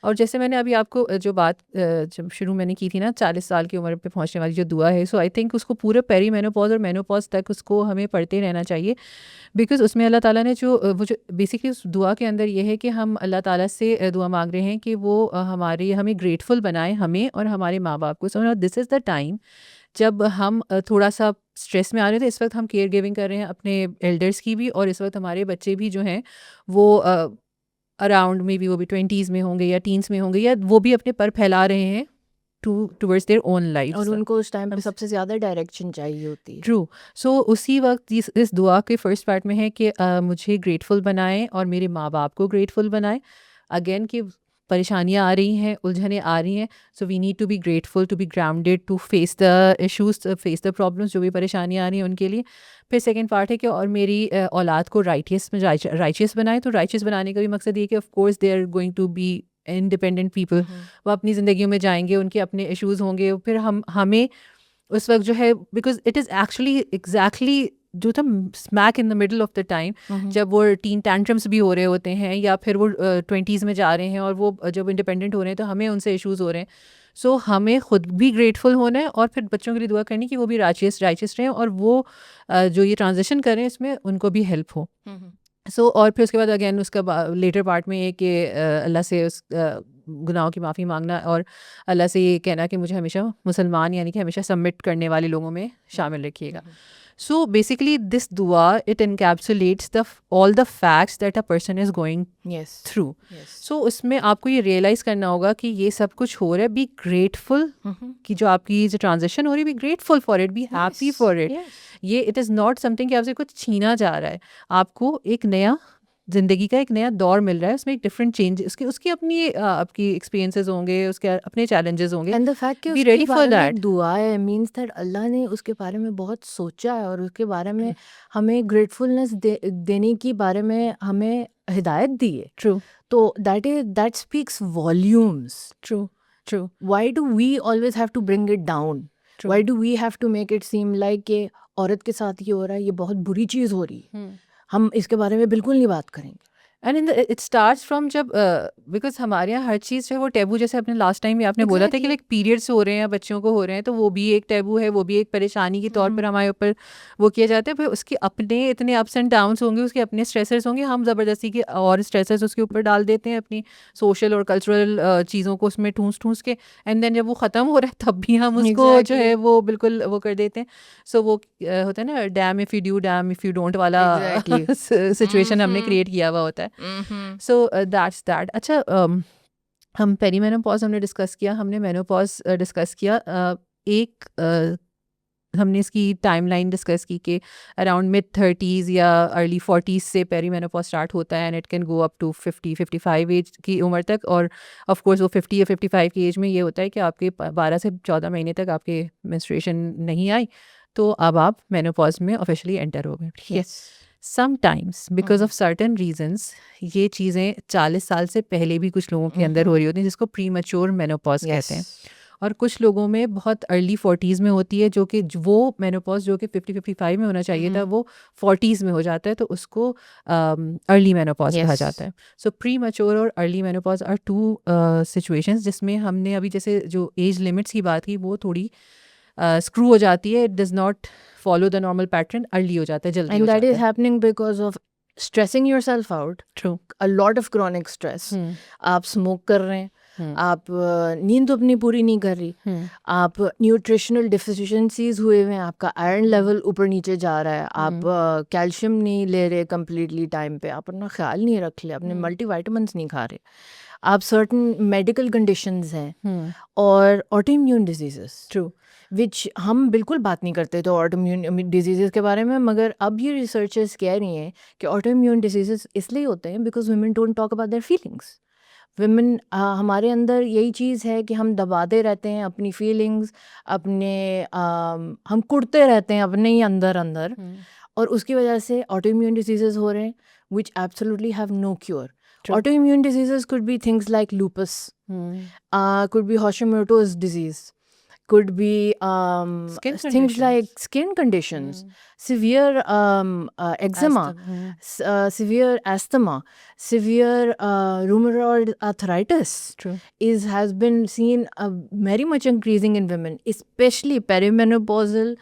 S1: और जैसे मैंने अभी आपको जो बात जब शुरू मैंने की थी ना 40 साल की उम्र पे पहुंचने वाली जो दुआ है, सो आई थिंक उसको पूरे पेरी मेनोपॉज और मेनोपॉज तक उसको हमें पढ़ते रहना चाहिए, बिकॉज उसमें अल्लाह ताला ने जो बेसिकली उस दुआ के अंदर ये है कि हम अल्लाह ताला से दुआ मांग रहे हैं कि वो हमें ग्रेटफुल बनाए, हमें और हमारे माँ बाप को। So this is the time जब हम थोड़ा सा स्ट्रेस में आ रहे थे। इस वक्त हम केयर गिविंग कर रहे हैं अपने एल्डर्स की भी, और इस वक्त हमारे बच्चे भी जो हैं वो अराउंड में भी वो भी 20s में होंगे या टीन्स में होंगे, या वो भी अपने पर फैला रहे हैं टूवर्ड्स देयर ओन लाइफ,
S2: और उनको उस टाइम पे सबसे ज़्यादा डायरेक्शन चाहिए होती है।
S1: ट्रू। सो उसी वक्त इस दुआ के फर्स्ट पार्ट में है कि मुझे ग्रेटफुल बनाएं और मेरे माँ बाप को ग्रेटफुल बनाएं। अगेन कि परेशानियाँ आ रही हैं, उलझनें आ रही हैं, so we need to be grateful, to be grounded, to face the issues, face the problems, जो भी परेशानियाँ आ रही हैं उनके लिए। फिर सेकंड पार्ट है कि और मेरी औलाद को राइचियस बनाए। तो राइचियस बनाने का भी मकसद ये कि of course they are going to be independent people, वो अपनी ज़िंदगियों में जाएंगे, उनके अपने इश्यूज़ होंगे, फिर हमें उस वक्त जो है, because it is actually exactly जो था smack in the middle of the time जब वो टीन टैंट्रम्स भी हो रहे होते हैं, या फिर वो 20s में जा रहे हैं और वो जब इंडिपेंडेंट हो रहे हैं तो हमें उनसे इश्यूज़ हो रहे हैं. सो हमें खुद भी ग्रेटफुल होना है और फिर बच्चों के लिए दुआ करनी कि वो भी राइचियस रहें, और वो जो ये ट्रांजिशन कर रहे हैं इसमें उनको भी हेल्प हो. सो और फिर उसके बाद अगेन उसका लेटर पार्ट में एक कि अल्लाह से उस गुनाहों की माफ़ी मांगना, और अल्लाह से ये कहना कि मुझे हमेशा मुसलमान यानी कि हमेशा सबमिट करने वाले लोगों में शामिल रखिएगा. सो बेसिकली दिस दुआ it encapsulates the all the facts that a person is going through. So उसमें आपको ये रियलाइज़ करना होगा कि ये सब कुछ हो रहा है. बी ग्रेटफुल कि जो आपकी जो ट्रांजिशन हो रही है, B grateful for it, be happy for it. ये इट इज़ नॉट समथिंग कि आपसे कुछ छीना जा रहा है. आपको एक नया ज़िंदगी का एक नया दौर मिल रहा है, उसमें एक डिफरेंट चेंज, उसकी अपनी आपकी एक्सपीरियंसेस होंगे, उसके अपने चैलेंजेस होंगे.
S2: एंड द फैक्ट कि
S1: Be
S2: उसके
S1: ready for
S2: बारे में
S1: that.
S2: दुआ है मीन्स दैट अल्लाह ने उसके बारे में बहुत सोचा है और उसके बारे में हमें ग्रेटफुलनेस देने की बारे में हमें हिदायत दी है.
S1: True,
S2: तो that speaks volumes.
S1: true, true,
S2: Why do we always have to bring it down?
S1: true.
S2: Why do we have to make it seem like कि औरत के साथ ये हो रहा है, ये बहुत बुरी चीज़ हो रही है, हम इसके बारे में बिल्कुल नहीं बात करेंगे.
S1: एंड इट स्टार्ट्स फ्रॉम जब बिकॉज हमारे यहाँ हर चीज़ जो है वो टैबू, जैसे अपने लास्ट टाइम भी आपने बोला था कि लाइक पीरियड्स हो रहे हैं, बच्चों को हो रहे हैं, तो वो भी एक टैबू है, वो भी एक परेशानी के तौर पर हमारे ऊपर वो किया जाता है. फिर उसके अपने इतने अप्स एंड डाउन्स होंगे, उसके अपने स्ट्रेसर्स होंगे, हम ज़बरदस्ती के और स्ट्रेसर्स उसके ऊपर डाल देते हैं अपनी सोशल और कल्चरल चीज़ों को उसमें ठूंस के. एंड देन जब वो ख़त्म हो रहा है तब भी हम उसको जो है वो बिल्कुल वो कर देते हैं. सो वो होता है ना, dam if you do dam if you don't वाला सिचुएशन हमने क्रिएट किया हुआ होता है. So that's that. अच्छा, हम पेरीमेनोपॉज हमने डिस्कस किया, हमने मेनोपॉज डिस्कस किया. हमने इसकी टाइमलाइन डिस्कस की कि अराउंड मिड 30s या अर्ली 40s से पेरीमेनोपॉज स्टार्ट होता है, and it can go up to 50-55 age की उम्र तक. और ऑफ कोर्स वो 50 या 55 की एज में ये होता है कि आपके 12 से 14 महीने तक आपके मेंस्ट्रुएशन नहीं आई, तो अब आप मेनोपॉज में ऑफिशियली एंटर हो गए. ठीक है. Sometimes because of certain reasons ये चीज़ें 40 साल से पहले भी कुछ लोगों के अंदर हो रही होती हैं, जिसको प्री मैच्योर मेनोपॉज कहते हैं. और कुछ लोगों में बहुत अर्ली 40s में होती है, जो कि वो मेनोपॉज जो कि 50-55 में होना चाहिए था, वो 40s में हो जाता है, तो उसको अर्ली मेनोपॉज कहा जाता है. सो प्री मैच्योर और early menopause are two situations जिसमें हमने अभी जैसे जो एज लिमिट्स की बात की वो थोड़ी स्क्रू हो जाती है. It does not follow the normal pattern, early हो जाता है, जल्दी
S2: एंड
S1: हो
S2: दैट
S1: जाता
S2: इज
S1: है.
S2: Happening because of stressing yourself out.
S1: True.
S2: A lot of chronic stress. आप स्मोक कर रहे हैं, आप नींद तो अपनी पूरी नहीं कर रही, आप न्यूट्रिशनल डिफिशिएंसीज हुए हुए हैं, आपका आयरन लेवल ऊपर नीचे जा रहा है, आप कैल्शियम नहीं ले रहे कम्प्लीटली टाइम पे, आप अपना ख्याल नहीं रख ले, अपने मल्टीविटामिन्स नहीं खा रहे, आप सर्टन मेडिकल कंडीशंस हैं और ऑटोइम्यून डिजीजेस.
S1: ट्रू.
S2: विच हम बिल्कुल बात नहीं करते तो ऑटोइम्यून डिजीज़ के बारे में, मगर अब ये रिसर्चर्स कह रही हैं कि ऑटोइम्यून डिजीज़ इसलिए होते हैं because women don't talk about their feelings. Women हमारे अंदर यही चीज़ है कि हम दबाते रहते हैं अपनी फीलिंग्स, अपने हम कुड़ते रहते हैं अपने ही अंदर अंदर, और उसकी वजह से ऑटोइम्यून डिजीज़ हो रहे हैं which absolutely have no cure. Autoimmune diseases could be things like lupus, could be Hashimoto's disease, could be things like skin conditions, severe eczema, severe asthma, severe rheumatoid arthritis.
S1: True.
S2: Has been seen very much increasing in women, especially perimenopausal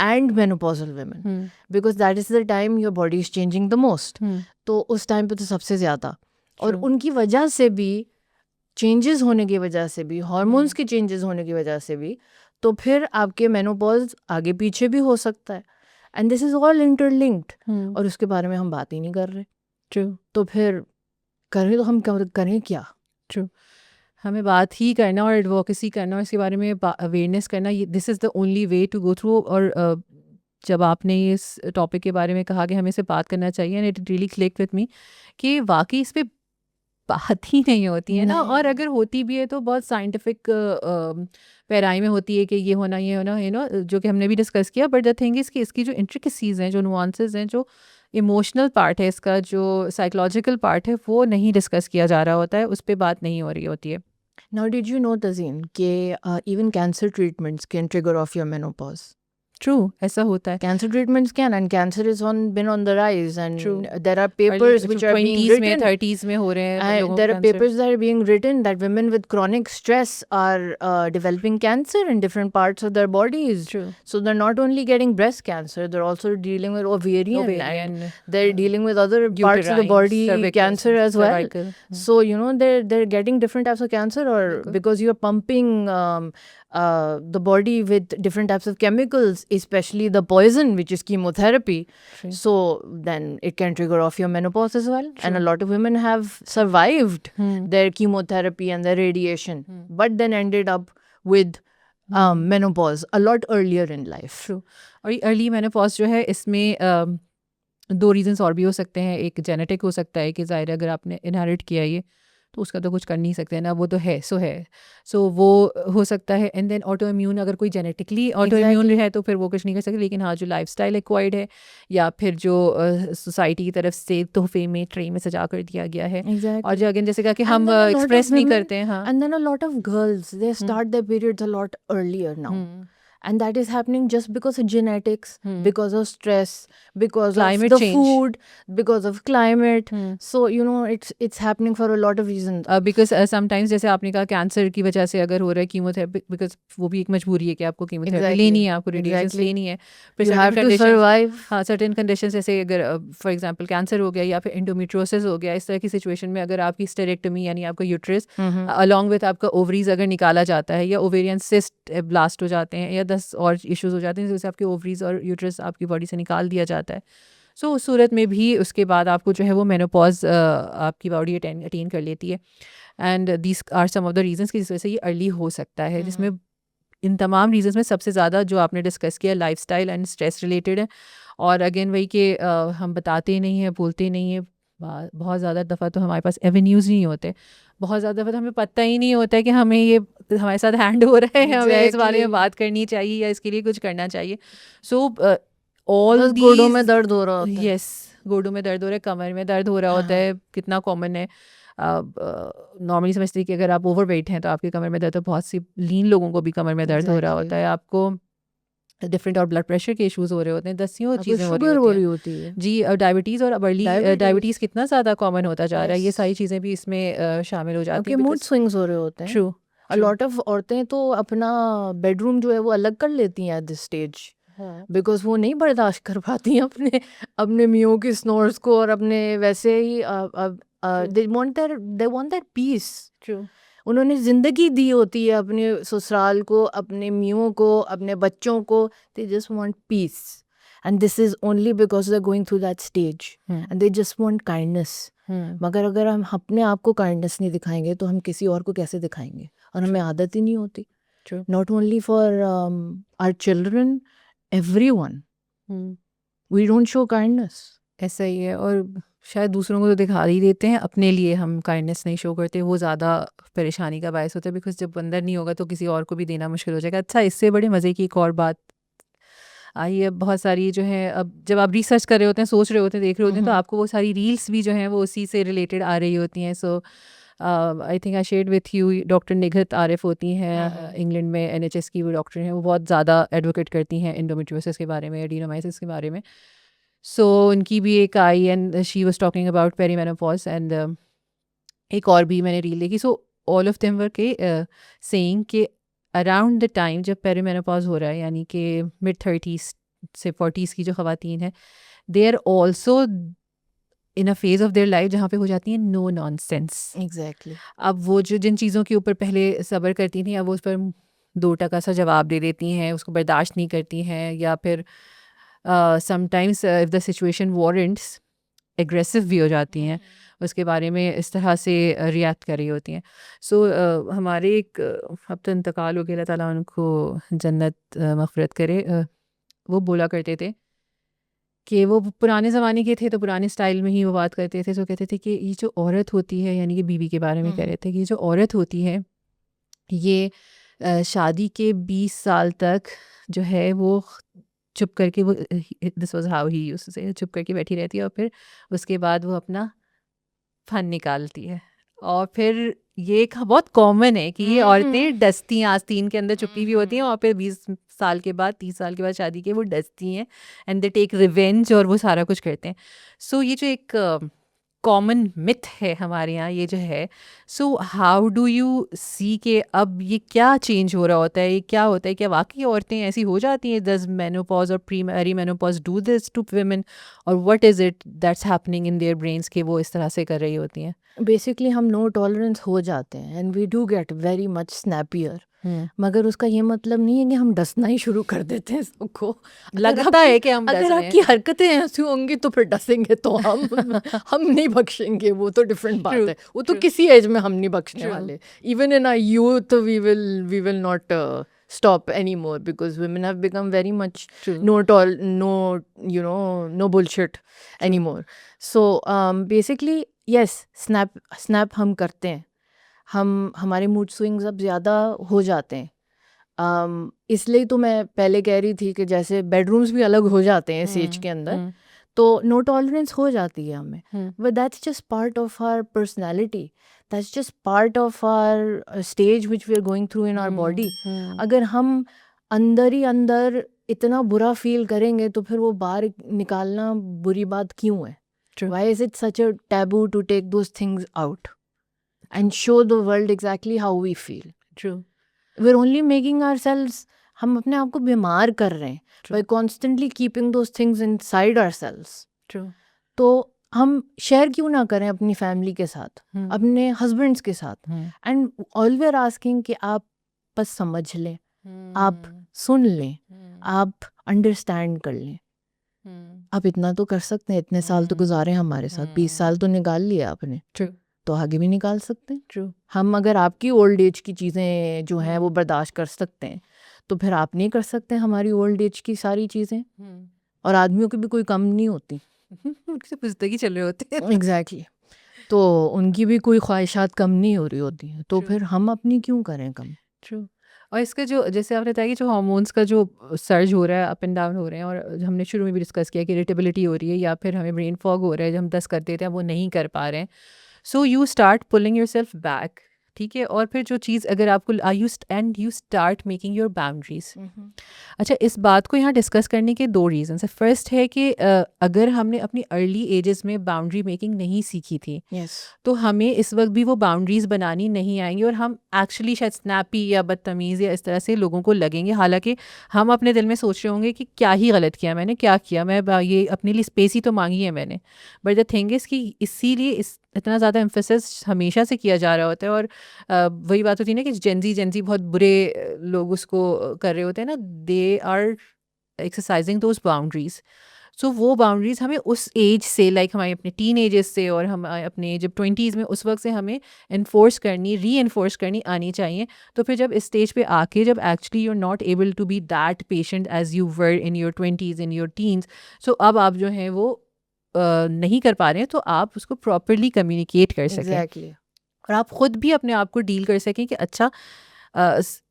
S2: and menopausal women, because that is the time your body is changing the most. तो उस time पे तो सबसे ज़्यादा, और उनकी वजह से भी, चेंजेस होने की वजह से भी, हार्मोन्स के चेंजेस होने की वजह से भी, तो फिर आपके मेनोपॉज आगे पीछे भी हो सकता है. And this is all interlinked, और उसके बारे में हम बात ही नहीं कर रहे.
S1: ट्रू.
S2: तो फिर करें तो हम करें क्या?
S1: ट्रू. हमें बात ही करना और एडवोकेसी करना और इसके बारे में अवेयरनेस करना, this is the only way to go through. और जब आपने इस टॉपिक के बारे में कहा कि हमें इसे बात करना चाहिए, and it really click with me कि वाकई इस पर बात ही नहीं होती है ना, और अगर होती भी है तो बहुत साइंटिफिक पैराई में होती है कि ये होना जो कि हमने भी डिस्कस किया. बट द थिंग इज़ कि इसकी जो इंट्रिकेसीज हैं, जो नुआंसेस हैं, जो इमोशनल पार्ट है इसका, जो साइकोलॉजिकल पार्ट है वो नहीं डिस्कस किया जा रहा होता है, उस पर बात नहीं हो रही होती है।
S2: Now, did you know, Tazeen, कि even cancer treatments can trigger off your menopause?
S1: True, ऐसा होता है।
S2: Cancer treatments can, and cancer is been on the rise, and
S1: True.
S2: there are papers which are being
S1: 20s में
S2: written.
S1: 30s में हो रहे हैं लोगों
S2: There
S1: को
S2: are
S1: cancer।
S2: papers that are being written that women with chronic stress are developing cancer in different parts of their bodies.
S1: True.
S2: So they're not only getting breast cancer, they're also dealing with ovarian, and they're dealing with other parts of the
S1: uterine,
S2: body
S1: cervical,
S2: cancer as well.
S1: cervical.
S2: So they're getting different types of cancer, or because you're pumping the body with different types of chemicals, especially the poison, which is chemotherapy.
S1: True.
S2: So then it can trigger off your menopause as well. And a lot of women have survived their chemotherapy and their radiation, but then ended up with menopause a lot earlier in life.
S1: True. और ये early menopause जो है इसमें 2 reasons और भी हो सकते हैं। एक जेनेटिक हो सकता है कि ज़ाहिर है अगर आपने इनहेरिट किया ये तो उसका तो कुछ कर नहीं सकते ना, वो तो है सो वो हो सकता है। एंड देन ऑटो इम्यून, अगर कोई जेनेटिकली ऑटो इम्यून है तो फिर वो कुछ नहीं कर सकते। लेकिन हाँ, जो लाइफस्टाइल एक्वायर्ड है या फिर जो सोसाइटी की तरफ से तोहफे में ट्रे में सजा कर दिया गया है, और जो अगेन जैसे कहा कि हम एक्सप्रेस नहीं करते हैं। हाँ,
S2: and then a lot of girls, they start their periods a lot earlier now. And that is happening just because of genetics, because of stress, because
S1: Climate
S2: of the
S1: change.
S2: food, because of climate. So it's happening for a lot of reasons.
S1: Because sometimes जैसे आपने कहा cancer की वजह से अगर हो रहा है कीमोथेरेपी, बिकॉज वो भी एक मजबूरी है कि आपको कीमोथेरेपी लेनी है, आपको रेडिएशन लेनी है।
S2: You have to survive.
S1: हाँ, सर्टेन कंडीशन जैसे अगर फॉर एग्जांपल कैंसर हो गया या फिर एंडोमेट्रियोसिस हो गया, इस तरह की सिचुएशन में अगर आपकी स्टेरेक्टोमी यानी आपका यूट्रस अलॉन्ग विद आपका ओवरीज अगर निकाला जाता है, या ओवेरियन सिस्ट ब्लास्ट हो जाते हैं, या 10 और इश्यूज हो जाते हैं जिससे आपके ओवरीज और यूट्रस आपकी बॉडी से निकाल दिया जाता है। सो उस सूरत में भी उसके बाद आपको जो है वो मेनोपॉज आपकी बॉडी अटेन कर लेती है। And these are some of the reasons की जिस वजह से ये अर्ली हो सकता है, जिसमें इन तमाम रीजंस में सबसे ज़्यादा जो आपने डिस्कस किया लाइफस्टाइल एंड स्ट्रेस रिलेटेड है। और अगेन वही कि हम बताते नहीं हैं, बोलते नहीं हैं। बहुत ज़्यादा दफ़ा तो हमारे पास एवेन्यूज़ नहीं होते, बहुत ज़्यादा दफ़ा तो हमें पता ही नहीं होता है कि हमें ये हमारे साथ हैंड हो रहा है, हमें इस बारे में बात करनी चाहिए या इसके लिए कुछ करना चाहिए। सो ऑल
S2: गोडों में दर्द हो रहा होता है।
S1: यस, गोडों में दर्द हो रहा है, कमर में दर्द हो रहा होता है, कितना कॉमन है। नॉर्मली समझते हैं कि अगर आप ओवरवेट हैं तो आपके कमर में दर्द, तो बहुत सी लीन लोगों को भी कमर में दर्द हो रहा होता है। आपको डिफरेंट और ब्लड प्रेशर के इश्यूज हो रहे होते हैं, दसियों चीज़ें हो रही होती है जी। डायबिटीज़ और अर्ली डायबिटीज़ कितना ज़्यादा कॉमन होता जा रहा है, ये सारी चीज़ें भी इसमें शामिल हो जाती हैं।
S2: मूड स्विंग्स हो रहे होते हैं।
S1: ट्रू,
S2: अ लॉट ऑफ औरतें तो अपना बेडरूम जो है वो अलग कर लेती हैं एट दिस स्टेज, बिकॉज वो नहीं बर्दाश्त कर पाती हैं अपने मियों की स्नोर्स को, और अपने वैसे ही they want their peace.
S1: True.
S2: उन्होंने ज़िंदगी दी होती है अपने ससुराल को, अपने मियों को, अपने बच्चों को। they just want peace, and this is only because they're going through that stage, and they just want kindness. मगर अगर हम अपने आप को काइंडनेस नहीं दिखाएंगे तो हम किसी और को कैसे दिखाएंगे, और हमें आदत ही नहीं होती। Not only for our children, everyone. We don't show kindness.
S1: ऐसा ही है, और शायद दूसरों को तो दिखा ही देते हैं, अपने लिए हम काइंडनेस नहीं शो करते, वो ज़्यादा परेशानी का बायस होता है। बिकॉज जब अंदर नहीं होगा तो किसी और को भी देना मुश्किल हो जाएगा। अच्छा, इससे बड़े मज़े की एक और बात आई है, बहुत सारी जो है अब जब आप रिसर्च कर रहे होते हैं, सोच रहे होते हैं, देख रहे होते हैं, तो आपको वो सारी रील्स भी जो हैं वो उसी से रिलेटेड आ रही होती हैं। So I think I shared with you, doctor Nighat Arif होती हैं इंग्लैंड में, NHS की वो डॉक्टर हैं, वो बहुत ज़्यादा एडवोकेट करती हैं एंडोमेट्रियोसिस के बारे में, एडिनोमाइसिस के बारे में। सो उनकी भी एक आई and she was talking about perimenopause, and एक और भी मैंने रील देखी। So all of them were के सेइंग कि अराउंड द टाइम जब पेरीमेनोपॉज हो रहा है, यानी कि मिड 30s से 40s की जो ख़वातीन हैं, they are also in a phase of their life जहाँ पे हो जाती हैं नो नॉनसेंस।
S2: Exactly.
S1: अब वो जो जिन चीज़ों के ऊपर पहले सब्र करती थी, अब वो उस पर 2 टका सा जवाब दे देती हैं, उसको बर्दाश्त नहीं करती हैं, या फिर sometimes if the situation warrants aggressive भी हो जाती हैं, उसके बारे में इस तरह से रिएक्ट कर रही होती हैं। सो हमारे एक अब तो इंतकाल हो गया, अल्लाह ताला उनको जन्नत मग़फ़िरत करे, वो बोला करते थे कि वो पुराने ज़माने के थे तो पुराने स्टाइल में ही वो बात करते थे। सो कहते थे कि ये जो औरत होती है, यानी कि बीवी के बारे में कह रहे थे कि ये जो औरत होती है, ये शादी के 20 साल तक जो है वो चुप करके वो this was how he used to say, चुप करके बैठी रहती है और फिर उसके बाद वो अपना फन निकालती है। और फिर ये एक बहुत कॉमन है कि ये औरतें डसती हैं, आस्तीन के अंदर छुपी हुई होती हैं और फिर 20 साल के बाद 30 साल के बाद शादी के वो डसती हैं एंड दे टेक रिवेंज और वो सारा कुछ करते हैं। सो ये जो एक कॉमन मिथ है हमारे यहाँ ये जो है, so how do you see के अब ये क्या चेंज हो रहा होता है, ये क्या होता है, क्या वाकई औरतें ऐसी हो जाती हैं, डज मेनोपॉज और pre menopause do this to women, और what is it that's happening in their brains कि वो इस तरह से कर रही होती हैं?
S2: बेसिकली हम नो टॉलरेंस हो जाते हैं and we do get very much snappier, मगर उसका ये मतलब नहीं है कि हम डसना ही शुरू कर देते हैं सबको।
S1: लगता है कि हम डस
S2: अगर
S1: रहे हैं।
S2: आपकी हरकतें ऐसी होंगी तो फिर डसेंगे तो हम नहीं बख्शेंगे, वो तो डिफरेंट बात
S1: True,
S2: है, वो तो
S1: true.
S2: किसी एज में हम नहीं बख्शने
S1: True.
S2: वाले। Even in our youth we will not stop anymore because women have become very much
S1: True.
S2: no bullshit anymore. So basically yes, snap हम करते हैं, हमारे मूड स्विंग्स अब ज़्यादा हो जाते हैं। इसलिए तो मैं पहले कह रही थी कि जैसे बेडरूम्स भी अलग हो जाते हैं इस एज के अंदर, तो नो टॉलरेंस हो जाती है हमें, but that's just part of our personality, that's just part of our stage which we are going through in our body. अगर हम अंदर ही अंदर इतना बुरा फील करेंगे तो फिर वो बाहर निकालना बुरी बात क्यों है? Why is it such a taboo to take those things out and show the world exactly how we feel?
S1: True.
S2: We're only making ourselves, हम अपने आप को बीमार कर रहे हैं by constantly keeping those things inside ourselves.
S1: True.
S2: तो हम शेयर क्यों ना करें अपनी फैमिली के साथ, अपने हस्बैंड्स के साथ, and all we are asking कि आप बस समझ लें, आप सुन लें, आप अंडरस्टैंड कर लें। आप इतना तो कर सकते हैं, इतने साल तो गुजारे हमारे साथ, 20 साल तो निकाल लिया आपने,
S1: True.
S2: तो आगे भी निकाल सकते हैं।
S1: True.
S2: हम अगर आपकी ओल्ड एज की चीज़ें जो हैं वो बर्दाश्त कर सकते हैं, तो फिर आप नहीं कर सकते हमारी ओल्ड एज की सारी चीज़ें। और आदमियों की भी कोई कम नहीं होती,
S1: उनसे पुछते ही चल रहे होते हैं।
S2: एग्जैक्टली तो उनकी भी कोई ख्वाहिशात कम नहीं हो रही होती हैं, तो
S1: True.
S2: फिर हम अपनी क्यों करें कम?
S1: ट्रू। और इसका जो जैसे आपने बताया कि जो हार्मोन्स का जो सर्ज हो रहा है, अप एंड डाउन हो रहे हैं, और हमने शुरू में भी डिस्कस किया कि इरिटेबिलिटी हो रही है या फिर हमें ब्रेन फॉग हो रहा है, जब हम 10 कर देते हैं वो नहीं कर पा रहे हैं, so you start pulling your self back, ठीक है। और फिर जो चीज़ अगर आपको you start making your boundaries. अच्छा, इस बात को यहाँ डिस्कस करने के 2 रीज़न है। फर्स्ट है कि अगर हमने अपनी अर्ली एजेस में बाउंड्री मेकिंग नहीं सीखी थी, तो हमें इस वक्त भी वो बाउंड्रीज़ बनानी नहीं आएंगी और हम एक्चुअली शायद स्नैपी या बदतमीज़ या इस तरह से लोगों को लगेंगे, हालांकि हम अपने दिल में सोच रहे होंगे कि क्या ही गलत किया मैंने, क्या किया मैं, ये अपने लिए स्पेस ही तो मांगी है मैंने। बट द थिंग इज़ कि इसीलिए इतना ज़्यादा एम्फेसिस हमेशा से किया जा रहा होता है, और वही बात होती है ना कि जेंजी बहुत बुरे लोग उसको कर रहे होते हैं ना, they are exercising those boundaries. So वो बाउंड्रीज़ हमें उस एज से, लाइक हमारे अपने टीन एजेस से और हम अपने जब 20s में उस वक्त से हमें इन्फोर्स करनी, री इन्फोर्स करनी आनी चाहिए। तो फिर जब इस स्टेज पे आके जब actually you are not able to be that patient as you were in your 20s, in your teens, so अब आप जो हैं वो नहीं कर पा रहे हैं, तो आप उसको प्रॉपरली कम्युनिकेट कर सकें।
S2: एग्जैक्टली
S1: और आप ख़ुद भी अपने आप को डील कर सकें कि अच्छा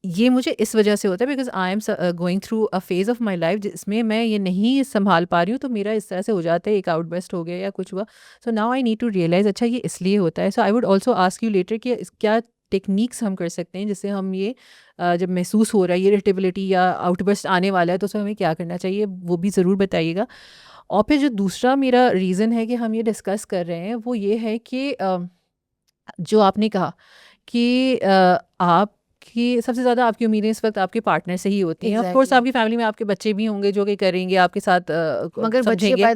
S1: ये मुझे इस वजह से होता है because I am going through a phase of my life जिसमें मैं ये नहीं संभाल पा रही हूँ, तो मेरा इस तरह से हो जाता है, एक आउटबर्स्ट हो गया या कुछ हुआ, so now I need to realise अच्छा ये इसलिए होता है। So I would also ask you later कि क्या टेक्निक्स हम कर सकते हैं जिससे हम ये जब महसूस हो रहा है ये इरिटेबिलिटी या आउटबर्स्ट आने वाला है, तो उसमें हमें क्या करना चाहिए, वो भी ज़रूर बताइएगा। और फिर जो दूसरा मेरा रीज़न है कि हम ये डिस्कस कर रहे हैं वो ये है कि जो आपने कहा कि आपकी सबसे ज़्यादा आपकी उम्मीदें इस वक्त आपके पार्टनर से ही होती हैं। ऑफ कोर्स आपकी फैमिली में आपके बच्चे भी होंगे जो कि करेंगे आपके साथ,
S2: मगर बच्चे बाय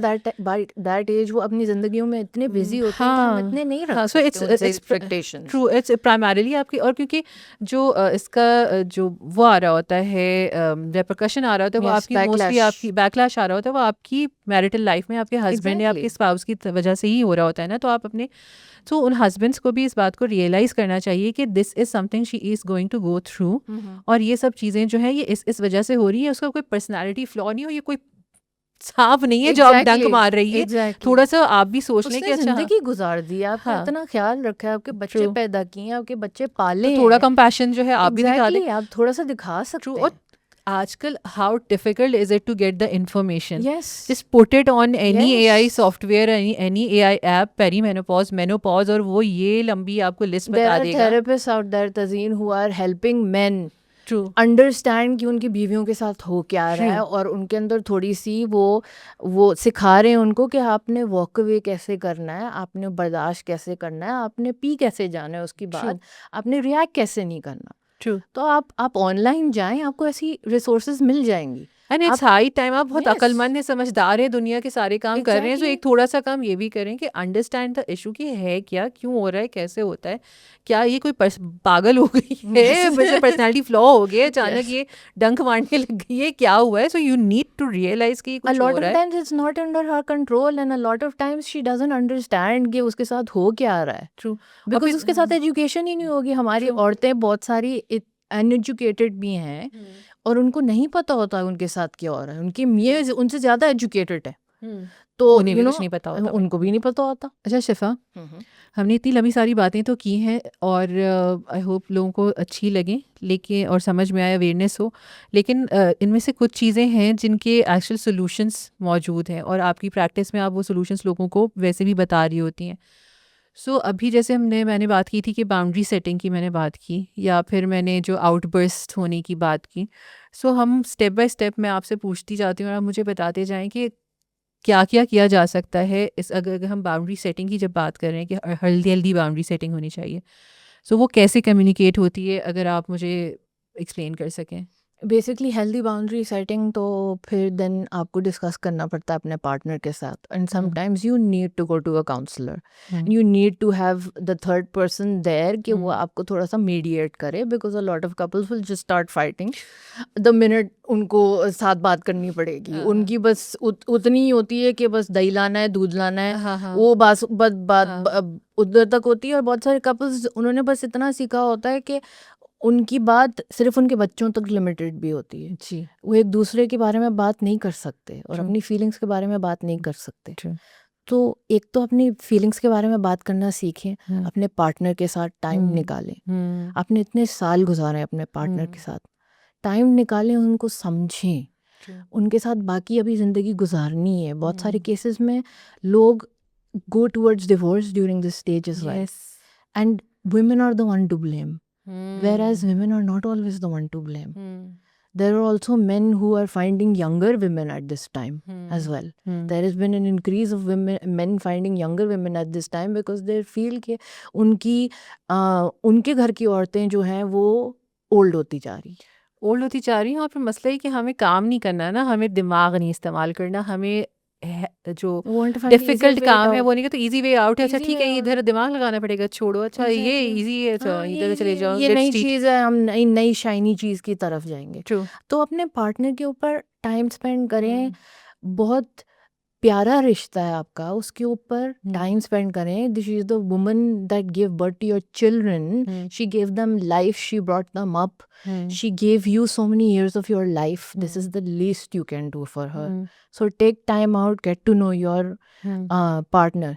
S2: दैट एज वो अपनी जिंदगियों में इतने बिजी होते हैं कि हम इतने नहीं रख
S1: so it's
S2: expectations.
S1: True, it's primarily आपकी, और क्योंकि जो इसका जो वो आ रहा होता है रेपरकशन आ रहा होता है वो आपकी मोस्टली आपकी बैकलैश आ रहा होता है वो आपकी मैरिटल लाइफ में आपके हस्बैंड या आपके स्पाउस की वजह से ही हो रहा होता है ना। तो आप अपने उन हस्बैंड्स को भी इस बात को रियलाइज़ करना चाहिए कि this is something she is going to go through, और ये सब चीज़ें जो है ये इस वजह से हो रही है, उसका कोई पर्सनैलिटी फ्लॉ नहीं हो, ये कोई सांप नहीं है जो आप डंक मार रही है। थोड़ा सा आप भी सोच लें कि अच्छा
S2: जिंदगी गुजार दी, आपने इतना ख्याल रखा है, आपके बच्चे पैदा किए, आपके बच्चे पाले,
S1: थोड़ा कंपैशन जो है आप भी दिखा दें,
S2: आप थोड़ा सा दिखा सकते हैं।
S1: आजकल how difficult is it to get the information.
S2: Yes.
S1: Just put it on any
S2: Yes.
S1: AI software, any AI app, perimenopause, menopause, और वो ये लंबी आपको लिस्ट
S2: There
S1: बता
S2: are
S1: देगा.
S2: therapists out there, Tazeen, who are helping men
S1: True.
S2: Understand कि उनकी बीवियों के साथ हो क्या रहा है, और उनके अंदर थोड़ी सी वो सिखा रहे हैं उनको कि आपने वॉक अवे कैसे करना है, आपने बर्दाश्त कैसे करना है, आपने पी कैसे जाना है, उसके बाद आपने रिएक्ट कैसे नहीं करना.
S1: True.
S2: तो आप ऑनलाइन जाएं, आपको ऐसी रिसोर्सेज मिल जाएंगी.
S1: And it's high time. आप बहुत
S2: Yes.
S1: अक्लमंद हैं, समझदार हैं, दुनिया के सारे काम कर रहे हैं, तो
S2: Exactly.
S1: एक थोड़ा सा काम ये भी करें कि अंडरस्टैंड द इशू कि है क्या, क्यों हो रहा है, कैसे होता है, क्या ये कोई पागल हो गई है, पर्सनैलिटी फ्लॉ हो गया, अचानक ये डंक मारने लग गई है, क्या हुआ है. So you need to realise कि ये
S2: A
S1: कुछ हो
S2: lot
S1: रहा
S2: of
S1: है.
S2: times it's not under her control, and a lot of times she doesn't understand कि उसके साथ हो क्या रहा है.
S1: True.
S2: बिकॉज उसके साथ एजुकेशन ही नहीं होगी. हमारी
S1: True.
S2: औरतें बहुत सारी अनएजुकेटेड भी हैं, और उनको नहीं पता होता है उनके साथ क्या हो रहा है. ये उनसे ज़्यादा एजुकेटेड है, तो
S1: उन्हें भी कुछ नहीं पता होता.
S2: उनको भी नहीं पता होता.
S1: अच्छा शिफा, हमने इतनी लंबी सारी बातें तो की हैं, और आई होप लोगों को अच्छी लगें, लेकिन और समझ में आए, अवेयरनेस हो. लेकिन इनमें से कुछ चीज़ें हैं जिनके एक्चुअल सॉल्यूशंस मौजूद हैं, और आपकी प्रैक्टिस में आप वो सॉल्यूशंस लोगों को वैसे भी बता रही होती हैं. सो अभी जैसे मैंने बात की थी कि बाउंड्री सेटिंग की मैंने बात की, या फिर मैंने जो आउटबर्स्ट होने की बात की. सो हम स्टेप बाय स्टेप मैं आपसे पूछती जाती हूँ, और आप मुझे बताते जाएं कि क्या क्या किया जा सकता है इस, अगर हम बाउंड्री सेटिंग की जब बात कर रहे हैं कि हेल्दी बाउंड्री सेटिंग होनी चाहिए, सो वो कैसे कम्युनिकेट होती है, अगर आप मुझे एक्सप्लेन कर सकें.
S2: बेसिकली हेल्दी बाउंड्री सेटिंग तो फिर देन आपको डिस्कस करना पड़ता है अपने पार्टनर के साथ. And sometimes you need to go to a counsellor, you need to have the third person there कि वो आपको थोड़ा सा मीडिएट करे, because a lot of couples will just start fighting the minute उनको साथ बात करनी पड़ेगी. उनकी बस उतनी ही होती है कि बस दही लाना है, दूध लाना है, वो बात उधर तक होती है. और बहुत सारे कपल्स उन्होंने बस इतना सीखा होता है कि उनकी बात सिर्फ उनके बच्चों तक लिमिटेड भी होती है.
S1: जी.
S2: वो एक दूसरे के बारे में बात नहीं कर सकते, और अपनी फीलिंग्स के बारे में बात नहीं कर सकते. तो एक तो अपनी फीलिंग्स के बारे में बात करना सीखें, अपने पार्टनर के साथ टाइम निकालें. आपने इतने साल गुजारे अपने पार्टनर के साथ, टाइम निकालें, उनको समझें, उनके साथ बाकी अभी ज़िंदगी गुजारनी है. बहुत सारे केसेस में लोग go towards divorce during this stage as well, and women are the one to blame, whereas women are not always the one to blame. There are also men who are finding younger women at this time as well. There has been an increase of men finding younger women at this time because they feel कि उनके घर की औरतें जो हैं वो old होती जा रही हैं.
S1: और फिर मसला है कि हमें काम नहीं करना है ना, हमें दिमाग नहीं इस्तेमाल करना, हमें जो डिफिकल्ट काम है वो नहीं, तो इजी वे आउट है. अच्छा ठीक है, इधर दिमाग लगाना पड़ेगा, छोड़ो, अच्छा ये इजी है, तो इधर चले जाओ,
S2: ये नई चीज़ है, हम नई शाइनी चीज़ की तरफ जाएंगे. तो अपने पार्टनर के ऊपर टाइम स्पेंड करें. बहुत प्यारा रिश्ता है आपका, उसके ऊपर टाइम स्पेंड करें. This is the woman that give birth to your children, she give them life, she brought them up, she gave you so many years of your life. This is the least you can do for her. So take time out, get to know your partner.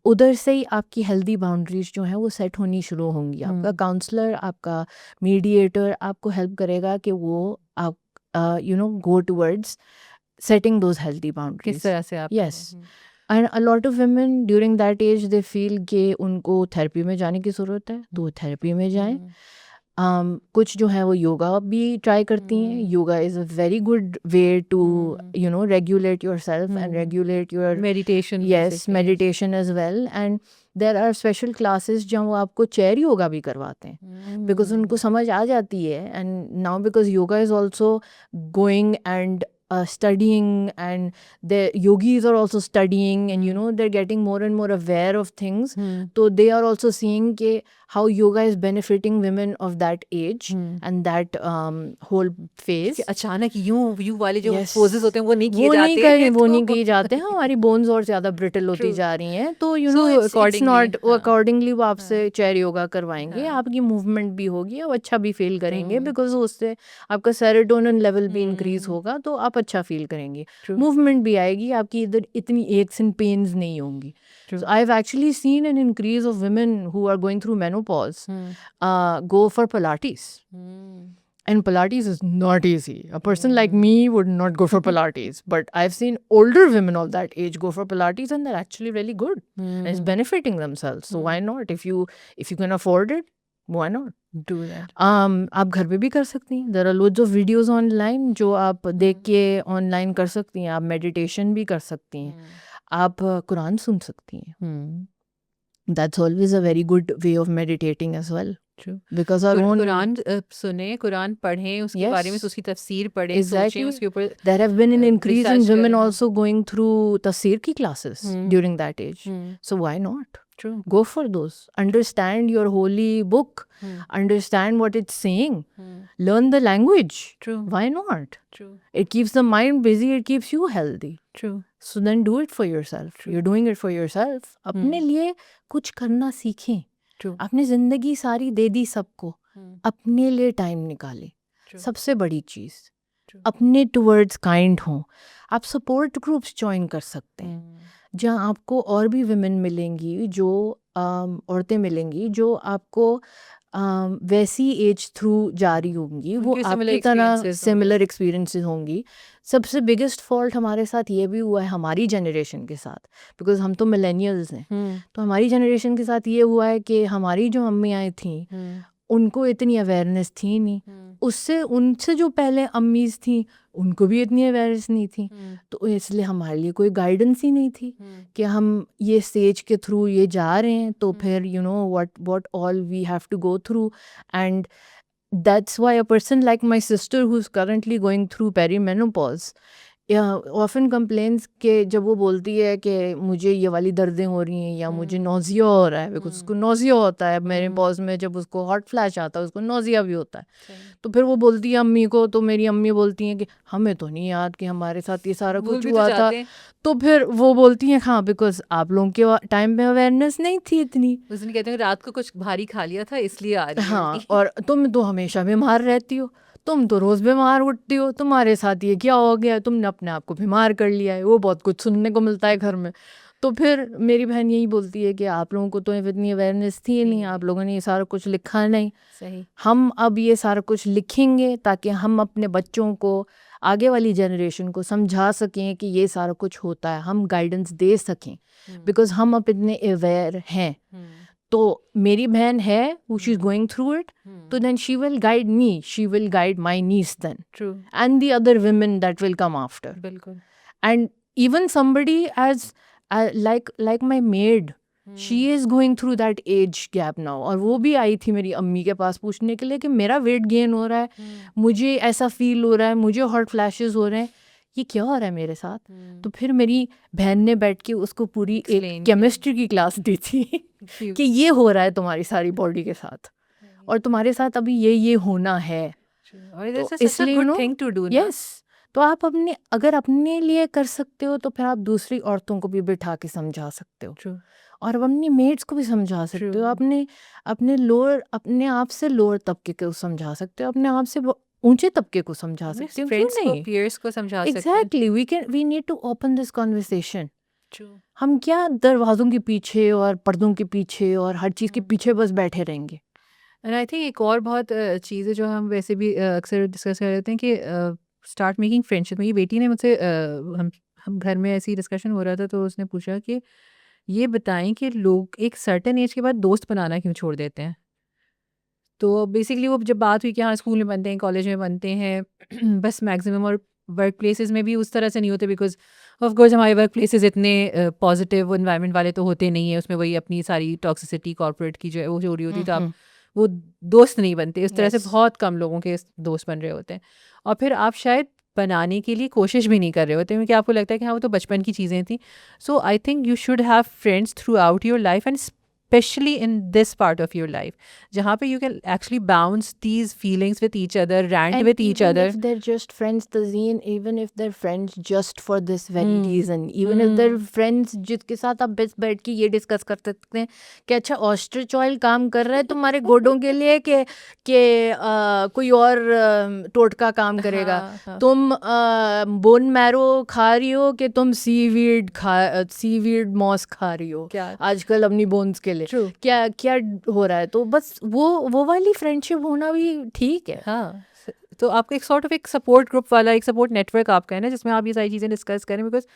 S2: उधर से ही आपकी healthy boundaries जो हैं वो set होनी शुरू होंगी. आपका काउंसलर, आपका मीडिएटर आपको हेल्प करेगा कि वो आप go towards setting those healthy boundaries.
S1: किस तरह से आप.
S2: Yes. And a lot of women during that age they feel कि उनको थेरेपी में जाने की ज़रूरत है, तो थेरेपी में जाएं. कुछ जो है वो योगा भी ट्राई करती हैं. Yoga is a very good way to regulate yourself and regulate your
S1: meditation.
S2: Yes, meditation as well. And there are special classes जहाँ वो आपको चेयर योगा भी करवाते हैं, बिकॉज उनको समझ आ जाती है. And now because yoga is also going and studying, and the yogis are also studying, and they're getting more and more aware of things. So they are also seeing how yoga is benefiting women of that age and that whole phase.
S1: अचानक यूं वाले जो poses होते हैं वो नहीं किए
S2: जाते हैं. हमारी बोन्स और ज़्यादा ब्रिटल होती जा रही हैं, तो it's not accordingly वो आपसे चेयर योगा करवाएंगे. आपकी मूवमेंट भी होगी, आप अच्छा भी फील करेंगे, बिकॉज उससे आपका सेरोटोनिन लेवल भी इंक्रीज होगा, तो आप अच्छा फील करेंगे. मूवमेंट भी आएगी, आपकी इधर इतनी एक्स एंड पेन्स नहीं होंगी. So I've actually seen an increase of women who are going through menopause go for Pilates. And Pilates is not easy. A person like me would not go for Pilates. But I've seen older women of that age go for Pilates and they're actually really good. And it's benefiting themselves. So why not? If you can afford it, why not?
S1: Do that.
S2: आप घर पे भी कर सकती हैं. There are loads of videos online जो आप देख के online कर सकती हैं. आप meditation भी कर सकती हैं. आप कुरान सुन सकती हैं. That's always a very good way of meditating as well.
S1: True.
S2: Because our own
S1: Quran सुने, कुरान पढ़ें, उसके
S2: Yes.
S1: बारे में उसकी तफसीर पढ़ें,
S2: Exactly.
S1: सोचें उसके ऊपर.
S2: there have been an increase in
S1: research
S2: women
S1: करें.
S2: also going through tafsir ki classes during that age. So why not?
S1: True.
S2: Go for those. Understand your holy book. Understand what it's saying. Learn the language.
S1: True.
S2: Why not?
S1: True.
S2: It keeps the mind busy. It keeps you healthy.
S1: True.
S2: So then do it for yourself. You're doing it for yourself. अपने लिए कुछ करना सीखें.
S1: True.
S2: आपने जिंदगी सारी दे दी सबको. अपने लिए टाइम निकालें. सबसे बड़ी चीज़. अपने टुवर्ड्स काइंड हों. आप सपोर्ट ग्रुप्स ज्वाइन कर सकते हैं जहाँ आपको और भी विमेन मिलेंगी जो औरतें मिलेंगी जो आपको वैसी एज थ्रू जा रही होंगी. वो
S1: उनके similar
S2: आपकी तरह
S1: experiences
S2: सिमिलर एक्सपीरियंसेस होंगी. सबसे बिगेस्ट फॉल्ट हमारे साथ ये भी हुआ है हमारी जनरेशन के साथ, बिकॉज हम तो मिलेनियल्स हैं. तो हमारी जनरेशन के साथ ये हुआ है कि हमारी जो अम्मियाँ थीं उनको इतनी अवेयरनेस थी नहीं. उससे उनसे जो पहले अम्मीज़ थी उनको भी इतनी अवेयरनेस नहीं थी. तो इसलिए हमारे लिए कोई गाइडेंस ही नहीं थी कि हम ये स्टेज के थ्रू ये जा रहे हैं तो फिर you know what all we have to go through. And that's why a person like my sister who is currently going through perimenopause often complains के जब वो बोलती है कि मुझे ये वाली दर्दें हो रही हैं या मुझे नोज़िया हो रहा है, बिकॉज उसको नोज़िया होता है. मेरे पॉज में जब उसको हॉट फ्लैश आता है उसको नोज़िया भी होता है. तो फिर वो बोलती है अम्मी को, तो मेरी अम्मी बोलती हैं कि हमें तो नहीं याद कि हमारे साथ ये सारा कुछ हुआ था. तो फिर वो बोलती हैं हाँ बिकॉज आप लोगों के टाइम में अवेयरनेस नहीं थी इतनी.
S1: उसने कहते हैं रात को कुछ भारी खा लिया था इसलिए आ रही है.
S2: हाँ, और तुम तो हमेशा बीमार रहती हो, तुम तो रोज़ बीमार उठती हो, तुम्हारे साथ ये क्या हो गया, तुमने अपने आप को बीमार कर लिया है. वो बहुत कुछ सुनने को मिलता है घर में. तो फिर मेरी बहन यही बोलती है कि आप लोगों को तो इतनी अवेयरनेस थी नहीं, आप लोगों ने ये सारा कुछ लिखा नहीं.
S1: सही.
S2: हम अब ये सारा कुछ लिखेंगे ताकि हम अपने बच्चों को, आगे वाली जनरेशन को समझा सकें कि ये सारा कुछ होता है, हम गाइडेंस दे सकें. बिकॉज हम अब इतने अवेयर हैं. तो मेरी बहन है she is going through it, तो then she will guide me, she will guide my niece then
S1: True.
S2: and the other women that will come after.
S1: बिल्कुल.
S2: And even somebody as like my maid, she is going through that age gap now. और वो भी आई थी मेरी अम्मी के पास पूछने के लिए कि मेरा वेट गेन हो रहा है, मुझे ऐसा फील हो रहा है, मुझे हॉट फ्लैशेस हो रहे हैं, ये क्या हो रहा है मेरे साथ. तो फिर मेरी बहन ने बैठ के उसको पूरी एक केमिस्ट्री की क्लास दी थी कि ये हो रहा है तुम्हारी सारी बॉडी के साथ और तुम्हारे साथ अभी ये होना है.
S1: तो इसलिए
S2: you know,
S1: thing to do.
S2: Yes, तो आप अगर अपने लिए कर सकते हो तो फिर आप दूसरी औरतों को भी बिठा के समझा सकते हो.
S1: True.
S2: और अपनी मेट्स को भी समझा सकते हो. अपने आप से लोअर तबके को समझा सकते हो, अपने आप से ऊंचे तबके को समझा सकते हो.
S1: फ्रेंड्स को, पीयर्स को समझा सकते हैं.
S2: Exactly, we need to open this conversation. हम क्या दरवाजों के पीछे और पर्दों के पीछे और हर चीज़ के पीछे बस बैठे रहेंगे.
S1: एंड आई थिंक एक और बहुत चीज़ है जो हम वैसे भी अक्सर डिस्कस कर लेते हैं कि स्टार्ट मेकिंग फ्रेंडशिप. मेरी बेटी ने मुझसे हम घर में ऐसी डिस्कशन हो रहा था तो उसने पूछा कि ये बताएं कि लोग एक सर्टेन एज के बाद दोस्त बनाना क्यों छोड़ देते हैं. तो बेसिकली वो जब बात हुई कि हाँ स्कूल में बनते हैं, कॉलेज में बनते हैं, बस मैक्सिमम, और वर्क प्लेसेस में भी उस तरह से नहीं होते बिकॉज ऑफ कोर्स हमारे वर्क प्लेसेस इतने पॉजिटिव इन्वायरमेंट वाले तो होते नहीं है. उसमें वही अपनी सारी टॉक्सिसिटी कॉर्पोरेट की जो है वो हो रही होती, तो आप वो दोस्त नहीं बनते. इस तरह से बहुत कम लोगों के दोस्त बन रहे होते हैं और फिर आप शायद बनाने के लिए कोशिश भी नहीं कर रहे होते क्योंकि आपको लगता है कि हाँ वो तो बचपन की चीज़ें थी. So I think you should have friends throughout your life and especially in this part of your life जहाँ पे you can actually bounce these feelings with each other, rant
S2: And
S1: with each other.
S2: Even if they're just friends, Tazeen, even if they're friends just for this very reason, even if they're friends जिसके साथ आप बस बैठ के ये discuss कर सकते हैं कि अच्छा ऑस्ट्रिच ऑयल काम कर रहा है तुम्हारे गोडों के लिए कि कोई और टोटका काम करेगा. तुम बोन मैरो खा रही हो कि तुम सीवीड मॉस खा रही हो आजकल अपनी बोन्स के लिए. क्या हो रहा है. तो बस वो वाली फ्रेंडशिप होना भी ठीक है.
S1: हाँ, तो आपको एक सॉर्ट ऑफ एक सपोर्ट ग्रुप वाला एक सपोर्ट नेटवर्क आपका है ना, जिसमें आप ये सारी चीज़ें डिस्कस करें, because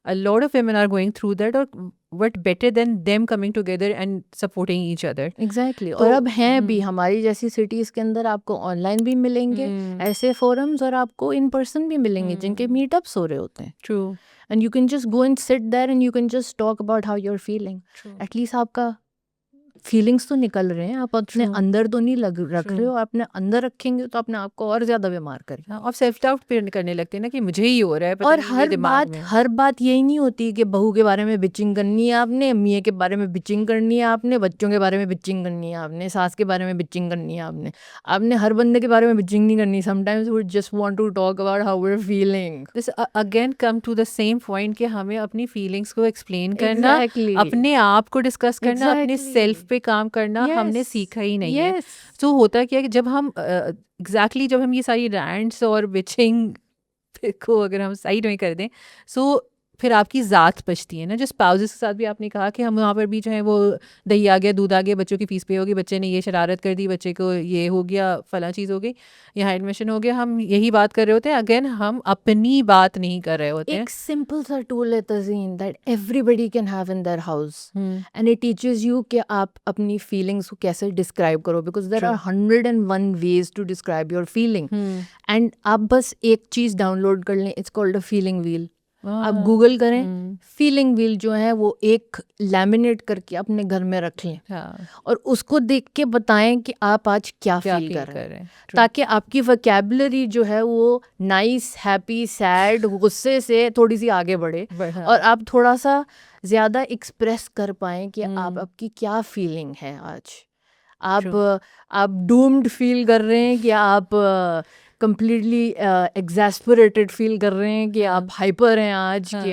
S1: a lot of women are going through that, और what better than them coming together and supporting each other.
S2: Exactly
S1: तो
S2: और अब हैं भी हमारी जैसी सिटीज़ के अंदर आपको ऑनलाइन भी मिलेंगे ऐसे फोरम्स, और आपको इन पर्सन भी मिलेंगे जिनके मीटअप्स हो रहे होते हैं,
S1: true
S2: and you can just go and sit there and you can just talk about how you are feeling. At least आपका फीलिंग्स तो निकल रहे हैं, आप अपने
S1: True.
S2: अंदर तो नहीं रख रहे
S1: True.
S2: हो. अपने अंदर रखेंगे तो अपने आप को और ज्यादा बीमार करेंगे.
S1: हाँ, आप सेल्फ डाउट पे करने लगते हैं ना कि मुझे ही हो रहा है, पता
S2: और
S1: नहीं मेरे दिमाग में।
S2: हर बात यही नहीं होती कि बहू के बारे में बिचिंग करनी है आपने, अम्मी के बारे में बिचिंग करनी है आपने, बच्चों के बारे में बिचिंग करनी है आपने, सास के बारे में बिचिंग करनी है आपने हर बंदे के बारे में बिचिंग नहीं करनी. Sometimes we just want to talk about how we are feeling.
S1: This again come to the same point कि हमें अपनी फीलिंग्स को एक्सप्लेन करना,
S2: Exactly.
S1: अपने आप को डिस्कस करना, अपने
S2: Exactly.
S1: सेल्फ पे काम करना हमने
S2: Yes.
S1: सीखा ही नहीं है.
S2: Yes.
S1: तो होता क्या है कि जब हम एग्जैक्टली जब हम ये सारी रैंट्स और बिचिंग को अगर हम साइड में कर दें, सो फिर आपकी ज़ात बचती है ना. जो स्पाउसेस के साथ भी आपने कहा कि हम वहाँ पर भी जो है वो दही आ गया, दूध आ गया, बच्चों की फीस पे होगी, बच्चे ने ये शरारत कर दी, बच्चे को ये हो गया, फला चीज़ हो गई, यहाँ एडमिशन हो गया, हम यही बात कर रहे होते हैं. अगेन हम अपनी बात नहीं कर रहे होते हैं.
S2: एक सिंपल सा टूल है Tazeen that everybody can have in their house, and it teaches you कि आप अपनी फीलिंग्स को कैसे डिस्क्राइब करो, because there are 101 ways to describe your feeling. And आप बस एक चीज़ डाउनलोड कर लें, it's called a feeling wheel. आप गूगल करें, फीलिंग व्हील जो है वो एक लैमिनेट करके अपने घर में रख लें.
S1: हाँ,
S2: और उसको देख के बताएं कि आप आज क्या फील कर रहे हैं, ताकि आपकी वोकैबुलरी जो है वो नाइस, हैप्पी, सैड, गुस्से से थोड़ी सी आगे बढ़े, और आप थोड़ा सा ज़्यादा एक्सप्रेस कर पाएं कि आप आपकी क्या फीलिंग है आज. आप डूम्ड फील कर रहे हैं कि आप कंप्लीटली एग्जैस्परेटेड फील कर रहे हैं कि आप हाइपर हैं आज, कि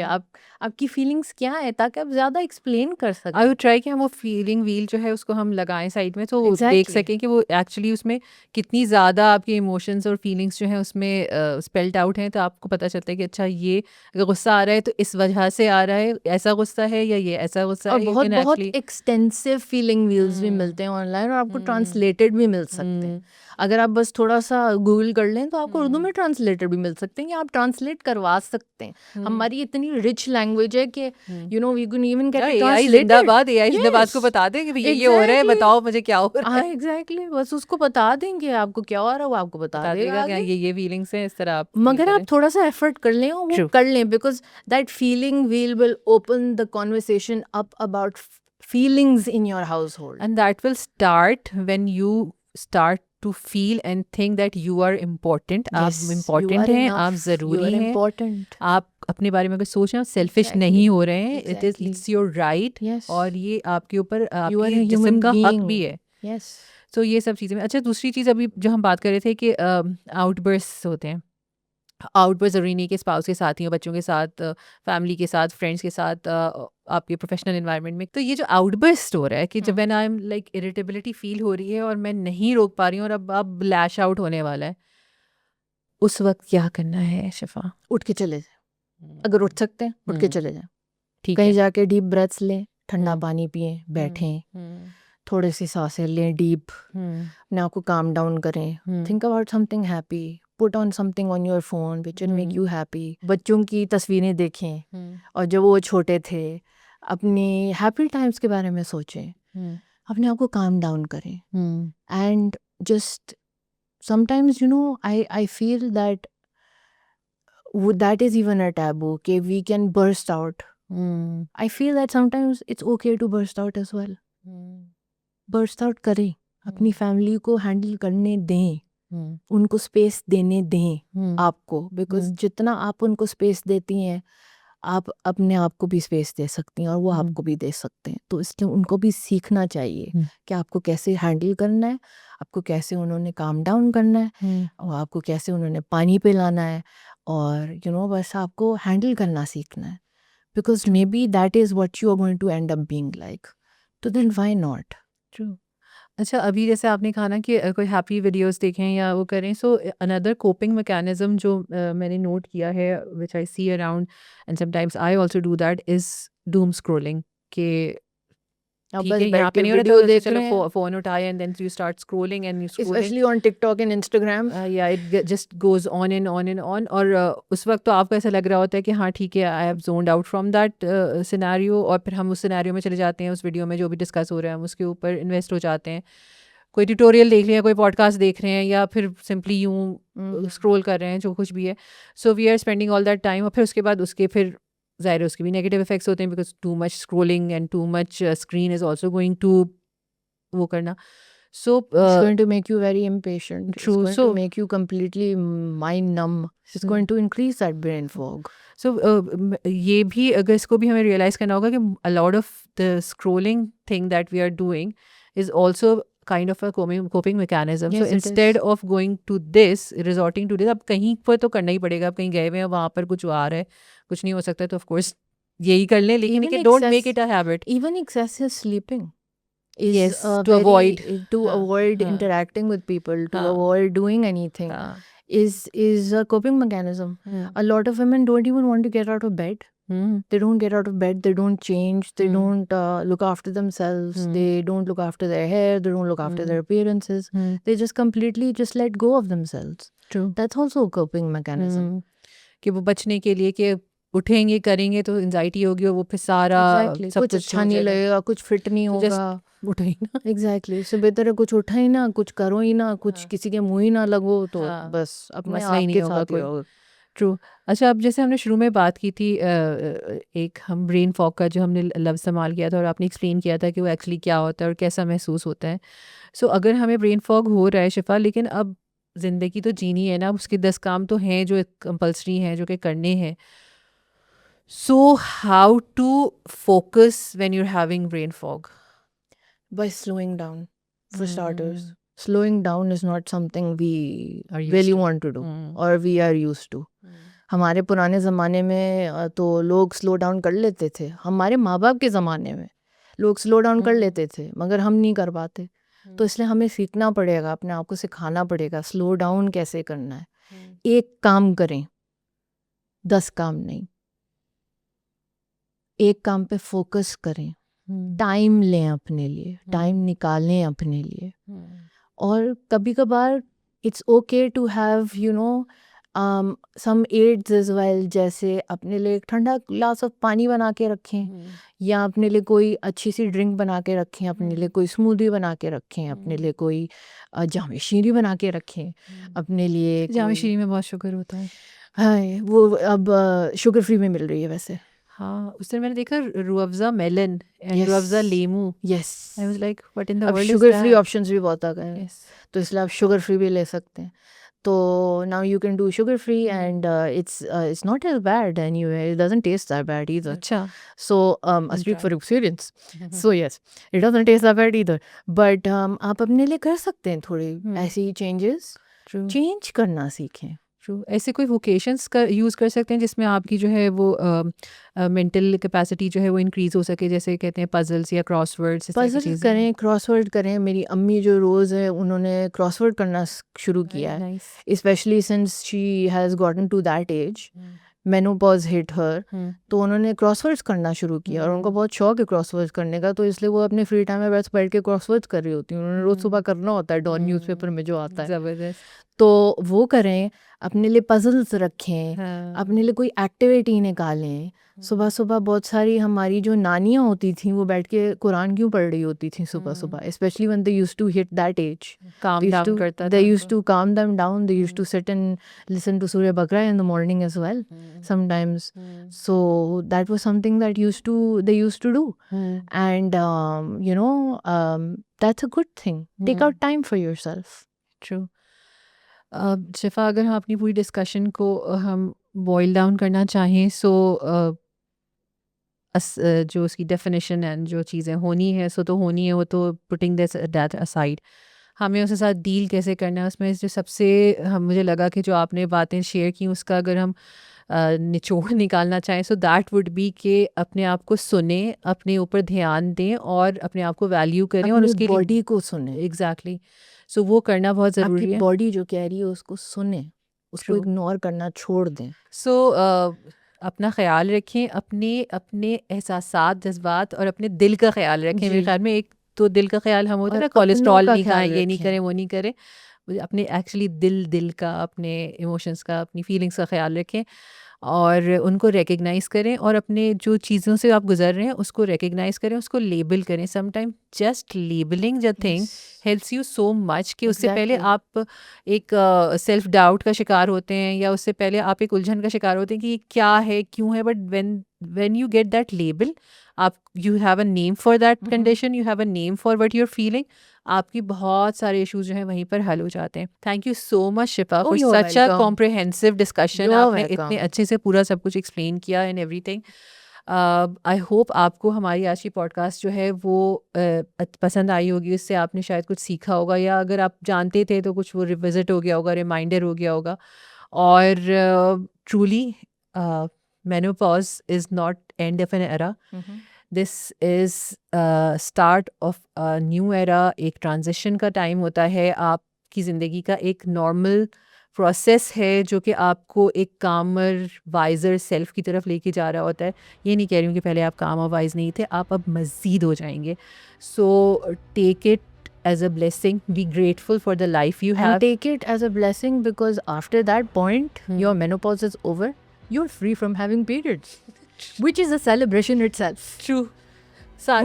S2: आपकी फीलिंग्स क्या है, ताकि आप ज़्यादा एक्सप्लेन कर सकें.
S1: आई वुड ट्राई कि हम वो फीलिंग व्हील जो है उसको हम लगाएं साइड में, तो देख सकें कि वो एक्चुअली उसमें कितनी ज़्यादा आपके इमोशंस और फीलिंग्स जो हैं उसमें स्पेल्ड आउट हैं. तो आपको पता चलता है कि अच्छा ये गुस्सा आ रहा है तो इस वजह से आ रहा है, ऐसा गुस्सा है, या ये ऐसा गुस्सा
S2: और
S1: है.
S2: बहुत एक्सटेंसिव फीलिंग व्हील्स भी मिलते हैं ऑनलाइन, और आपको ट्रांसलेटेड भी मिल सकते हैं. अगर आप बस थोड़ा सा गूगल कर लें तो आपको उर्दू में ट्रांसलेटेड भी मिल सकते हैं, या आप ट्रांसलेट करवा सकते हैं. हमारी इतनी रिच लैंग्वेज है कि you know we can even get translated.
S1: जिंदाबाद को बता दें कि ये हो रहा है, बताओ मुझे क्या हो रहा है.
S2: एग्जैक्टली, बस उसको बता देंगे आपको क्या हो रहा है, वो आपको बता देगा
S1: कि ये फीलिंग्स हैं, इस तरह आप
S2: मगर आप थोड़ा सा एफर्ट कर लें और वो कर लें, because that feeling wheel will open the conversation up about feelings in your household,
S1: and that will start when you start to feel and think that you are important.
S2: Yes,
S1: आप important हैं, आप ज़रूरी हैं,
S2: important.
S1: आप अपने बारे में अगर सोच रहे हैं, सेल्फिश नहीं हो रहे हैं. It's your right.
S2: Yes.
S1: और ये आपके ऊपर
S2: You are
S1: आपके
S2: a
S1: जिस्म
S2: human
S1: का हक
S2: being.
S1: भी है.
S2: Yes.
S1: So ये सब चीज़ें. अच्छा, दूसरी चीज़ अभी जो हम बात कर रहे थे कि आउटबर्स्ट होते हैं. आउटबर्स्ट ज़रूरी नहीं कि स्पाउस के साथ ही हो, बच्चों के साथ, फैमिली के साथ, फ्रेंड्स के साथ, आपके प्रोफेशनल इन्वायरमेंट में. तो ये जो आउटबर्स्ट हो रहा है कि जब when I am like irritability feel हो रही है और मैं नहीं रोक पा रही हूँ और अब लैश आउट होने वाला है, उस वक्त क्या करना है शिफा?
S2: उठ के चले जाए, अगर उठ सकते हैं उठ के चले जाए.
S1: ठीक
S2: कहीं
S1: है.
S2: जाके डीप ब्रेथ्स लें, ठंडा पानी पिएं, बैठें, थोड़े सी सांसें लें डीप, अपने आप को काम डाउन करें. Think about something happy, put on something on your phone which will make you happy. बच्चों की तस्वीरें देखें, और जब वो छोटे थे अपनी हैप्पी टाइम्स के बारे में सोचें, अपने आप को काम डाउन करें. And just sometimes you know I feel that that is even a taboo, कि we can burst out. I feel that sometimes it's okay to burst out as well. burst out करें, अपनी family को handle करने दें, उनको space देने दें आपको, बिकॉज जितना आप उनको स्पेस देती हैं आप अपने आप को भी स्पेस दे सकती हैं और वो आपको भी दे सकते हैं. तो इसलिए उनको भी सीखना चाहिए कि आपको कैसे हैंडल करना है, आपको कैसे उन्होंने काम डाउन करना है, और आपको कैसे उन्होंने पानी पिलाना है, और यू नो बस आपको हैंडल करना सीखना है. Because maybe that is what you are going to end up being like. तो देन व्हाई नॉट.
S1: ट्रू. अच्छा, अभी जैसे आपने कहा ना कि कोई हैप्पी वीडियोस देखें या वो करें, सो अनदर कोपिंग मैकेनिज्म जो मैंने नोट किया है, which I see around and sometimes I also do that, is doom scrolling. के
S2: आप
S1: ठीक
S2: बस
S1: है, यहाँ
S2: बैठ
S1: पे
S2: के
S1: नहीं हो रहा
S2: वीडियो
S1: था,
S2: देख
S1: चलो
S2: रहे हैं,
S1: फ़ोन उठाया and then you start scrolling and you scrolling
S2: specially on TikTok and Instagram.
S1: या it just goes on and on and on और उस वक्त तो आपको ऐसा लग रहा होता है कि हाँ ठीक है, I have zoned out from that scenario, और फिर हम उस सिनेरियो में चले जाते हैं, उस वीडियो में जो भी डिस्कस हो रहा है हम उसके ऊपर इन्वेस्ट हो जाते हैं, कोई ट्यूटोरियल देख रहे हैं, कोई पॉडकास्ट देख रहे हैं, या फिर सिंपली यूँ स्क्रॉल कर रहे हैं, जो कुछ भी है। So we are spending all that time, और फिर उसके बाद उसके फिर ज़ाहिर है उसके भी नेगेटिव इफेक्ट्स होते हैं, because too much scrolling and too much screen is also going to वो करना। सो
S2: It's going to make you very impatient. It's
S1: True.
S2: going to make you completely mind numb. It's going to increase that brain fog.
S1: सो ये भी अगर इसको भी हमें realise करना होगा कि a lot of the scrolling thing that we are doing is also kind of a coping mechanism. So
S2: Yes, it is.
S1: Instead of going to this, resorting to this, अब कहीं पर तो करना ही पड़ेगा, अब कहीं गए हुए हैं, वहाँ पर कुछ आ रहा है, कुछ नहीं हो सकता, तो ऑफ कोर्स यही कर लें, लेकिन
S2: Even
S1: don't make
S2: excess-
S1: it a habit.
S2: Even excessive sleeping is
S1: Yes, to
S2: very-
S1: avoid.
S2: to
S1: हाँ,
S2: avoid
S1: हाँ,
S2: interacting with people, to
S1: हाँ,
S2: avoid doing anything
S1: हाँ,
S2: is a coping mechanism. A lot of women don't even want to get out of bed. They don't get out of bed, they don't change, they don't look after themselves, they don't look after their hair, they don't look after their appearances. They just completely just let go of themselves.
S1: True.
S2: That's also a coping mechanism.
S1: कि वो बचने के लिए कि उठेंगे करेंगे तो anxiety होगी, और वो फिर सारा
S2: Exactly.
S1: सब
S2: कुछ
S1: कुछ
S2: अच्छा नहीं लगेगा, कुछ फिट नहीं
S1: तो
S2: होगा।
S1: just उठो ही ना।
S2: एग्जैक्टली इससे बेहतर है कुछ उठा ही ना, कुछ करो ही ना, कुछ किसी के मुंह ही ना लगो, तो
S1: हाँ,
S2: बस अपने
S1: मसला ही
S2: आप
S1: नहीं
S2: के
S1: होगा
S2: साथ ही
S1: कोई।
S2: रहो।
S1: ट्रू। अच्छा, अब जैसे हमने शुरू में बात की थी, एक हम ब्रेन फॉग का जो हमने लफ्ज़ इस्तेमाल किया था, और आपने एक्सप्लेन किया था कि वो एक्चुअली क्या होता है और कैसा महसूस होता है। सो अगर हमें ब्रेन फॉग हो रहा है शिफा, लेकिन अब ज़िंदगी तो जीनी है ना, अब उसके 10 काम तो हैं जो कंपल्सरी हैं, जो कि करने हैं। So how to focus when you are having brain fog?
S2: By slowing down, for starters. Slowing down is not something we
S1: Are used
S2: really
S1: to.
S2: want to do or we are used to. हमारे पुराने ज़माने में तो लोग slow down कर लेते थे, हमारे माँ बाप के ज़माने में लोग स्लो डाउन कर लेते थे, मगर हम नहीं कर पाते। तो इसलिए हमें सीखना पड़ेगा, अपने आप को सिखाना पड़ेगा स्लो डाउन कैसे करना है। एक काम करें, 10 काम नहीं, एक काम पे फोकस करें, टाइम लें अपने लिए, टाइम निकालें अपने लिए। और कभी कभार it's okay to have you know some aids as well, जैसे अपने लिए एक ठंडा ग्लास ऑफ पानी बना के रखें, या अपने लिए कोई अच्छी सी ड्रिंक बना के रखें, अपने लिए कोई स्मूदी बना के रखें, अपने लिए कोई जामे शीरी बना के रखें, अपने लिए
S1: जामे शीरी में बहुत शुगर होता है।
S2: हाँ, वो अब शुगर फ्री में मिल रही है वैसे।
S1: हाँ, उस दिन मैंने देखा Rooh Afza melon and
S2: Yes.
S1: Rooh Afza लेमू।
S2: Yes,
S1: I was like what in the
S2: अब
S1: world is
S2: sugar free
S1: that?
S2: Options भी बहुत आ गए हैं,
S1: यस।
S2: तो इसलिए आप शुगर फ्री भी ले सकते हैं। तो now you can do sugar free and it's not as bad anyway, it doesn't taste that bad either.
S1: अच्छा।
S2: So I speak for experience. So yes, it doesn't taste that bad either. But आप अपने लिए कर सकते हैं थोड़ी ऐसी changes,
S1: true.
S2: Change करना सीखें।
S1: ट्रू। ऐसे कोई वोकेशंस का यूज़ कर सकते हैं जिसमें आपकी जो है वो मेंटल कैपेसिटी जो है वो इंक्रीज़ हो सके, जैसे कहते हैं पजल्स या क्रॉसवर्ड्स, इस तरह की
S2: पजल
S1: चीज़ें?
S2: करें, क्रॉसवर्ड करें। मेरी अम्मी जो रोज़ है उन्होंने क्रॉसवर्ड करना शुरू किया है,
S1: nice.
S2: Specially since she has gotten to that age, menopause hit her, तो उन्होंने क्रॉसवर्ड्स करना शुरू किया, और उनको बहुत शौक है क्रॉसवर्ड्स करने का, तो इसलिए वो अपने फ्री टाइम में बस बैठ के क्रॉसवर्ड्स कर रही होती हैं। उन्होंने रोज़ सुबह करना होता है, डॉन न्यूज़पेपर में जो आता है,
S1: ज़बरदस्त।
S2: तो वो करें। अपने लिए पजल्स रखें,
S1: हाँ।
S2: अपने लिए कोई एक्टिविटी निकालें। सुबह सुबह बहुत सारी हमारी जो नानियाँ होती थी वो बैठ के कुरान क्यों पढ़ रही होती थी सुबह सुबह, specially when they used to hit that age,
S1: calm down करता
S2: they
S1: था
S2: used
S1: उनको।
S2: to calm them down, they used to sit and listen to Surah Baqarah in the morning as well sometimes. So that was something that they used to do, and that's a good thing. Take out time for yourself.
S1: True. शिफा, अगर हम अपनी पूरी discussion को हम boil down करना चाहें, सो जो उसकी डेफिनेशन एंड जो चीज़ें होनी है सो तो होनी है, वो तो पुटिंग दिस दैट असाइड, हमें उसके साथ डील कैसे करना है, उसमें जो सबसे मुझे लगा कि जो आपने बातें शेयर की उसका अगर हम निचोड़ निकालना चाहें, सो दैट वुड बी कि अपने आप को सुने, अपने ऊपर ध्यान दें और अपने आप को वैल्यू करें, और
S2: अपनी
S1: उसके लिए
S2: बॉडी को सुने।
S1: एग्जैक्टली, सो वो करना बहुत ज़रूरी
S2: आपकी
S1: है।
S2: बॉडी जो कह रही है उसको सुने, उसको
S1: True.
S2: इग्नोर करना छोड़ दें।
S1: सो अपना ख्याल रखें, अपने अपने एहसासात, जज्बात और अपने दिल का ख्याल रखें। मेरे
S2: जी।
S1: ख्याल में एक तो दिल का ख्याल हम होता है
S2: और
S1: ना,
S2: अपनों
S1: कोलेस्ट्रॉल
S2: का
S1: नहीं खाएं,
S2: ख्याल
S1: ये नहीं
S2: रखें।
S1: करें, वो नहीं करें। अपने एक्चुअली दिल का, अपने इमोशंस का, अपनी फीलिंग्स का ख्याल रखें और उनको रिकग्नाइज़ करें और अपने जो चीज़ों से आप गुजर रहे हैं उसको रिकग्नाइज़ करें, उसको लेबल करें। Sometime just labelling the thing helps you so much कि उससे पहले
S2: Exactly.
S1: आप एक सेल्फ डाउट का शिकार होते हैं या उससे पहले आप एक उलझन का शिकार होते हैं कि ये क्या है, क्यों है। But when you get that label, आप you have a name for that condition, you have a name for what you are feeling, आपकी बहुत सारे इश्यूज जो हैं वहीं पर हल हो जाते हैं। Thank you so much Shifa
S2: Oh,
S1: for
S2: you're
S1: such a
S2: welcome.
S1: Comprehensive discussion.
S2: You're
S1: आपने इतने
S2: welcome.
S1: अच्छे से पूरा सब कुछ एक्सप्लेन किया एंड एवरीथिंग। आई होप आपको हमारी आज की पॉडकास्ट जो है वो पसंद आई होगी, उससे आपने शायद कुछ सीखा होगा या अगर आप जानते थे तो कुछ वो रिविजिट हो गया होगा, रिमाइंडर हो गया होगा। और truly menopause is not end of an era, this is start of a new era. एक ट्रांजिशन का टाइम होता है, आपकी ज़िंदगी का एक नॉर्मल प्रोसेस है जो कि आपको एक कामर वाइज़र सेल्फ की तरफ लेके जा रहा होता है। ये नहीं कह रही हूँ कि पहले आप काम और वाइज नहीं थे, आप अब मज़ीद हो जाएंगे। So take it as a blessing, be grateful for the life you
S2: And
S1: have.
S2: take it as a blessing because after that point, your menopause is over. You're free from having periods, which is a celebration itself.
S1: True.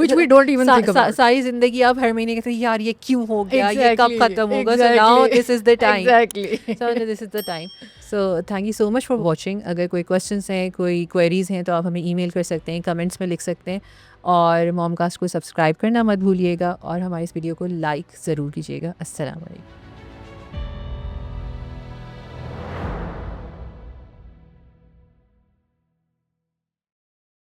S2: Which we don't even think about.
S1: सारी जिंदगी आप हर महीने कहते हैं यार ये क्यों हो गया, ये कब
S2: Exactly,
S1: खत्म होगा। So now this is the time.
S2: Exactly.
S1: So this is the time. So thank you so much for watching. अगर कोई questions हैं, कोई queries हैं तो आप हमें email कर सकते हैं, comments में लिख सकते हैं और मॉमकास्ट को सब्सक्राइब करना मत भूलिएगा और हमारी इस वीडियो को like ज़रूर कीजिएगा। अस्सलाम वालेकुम।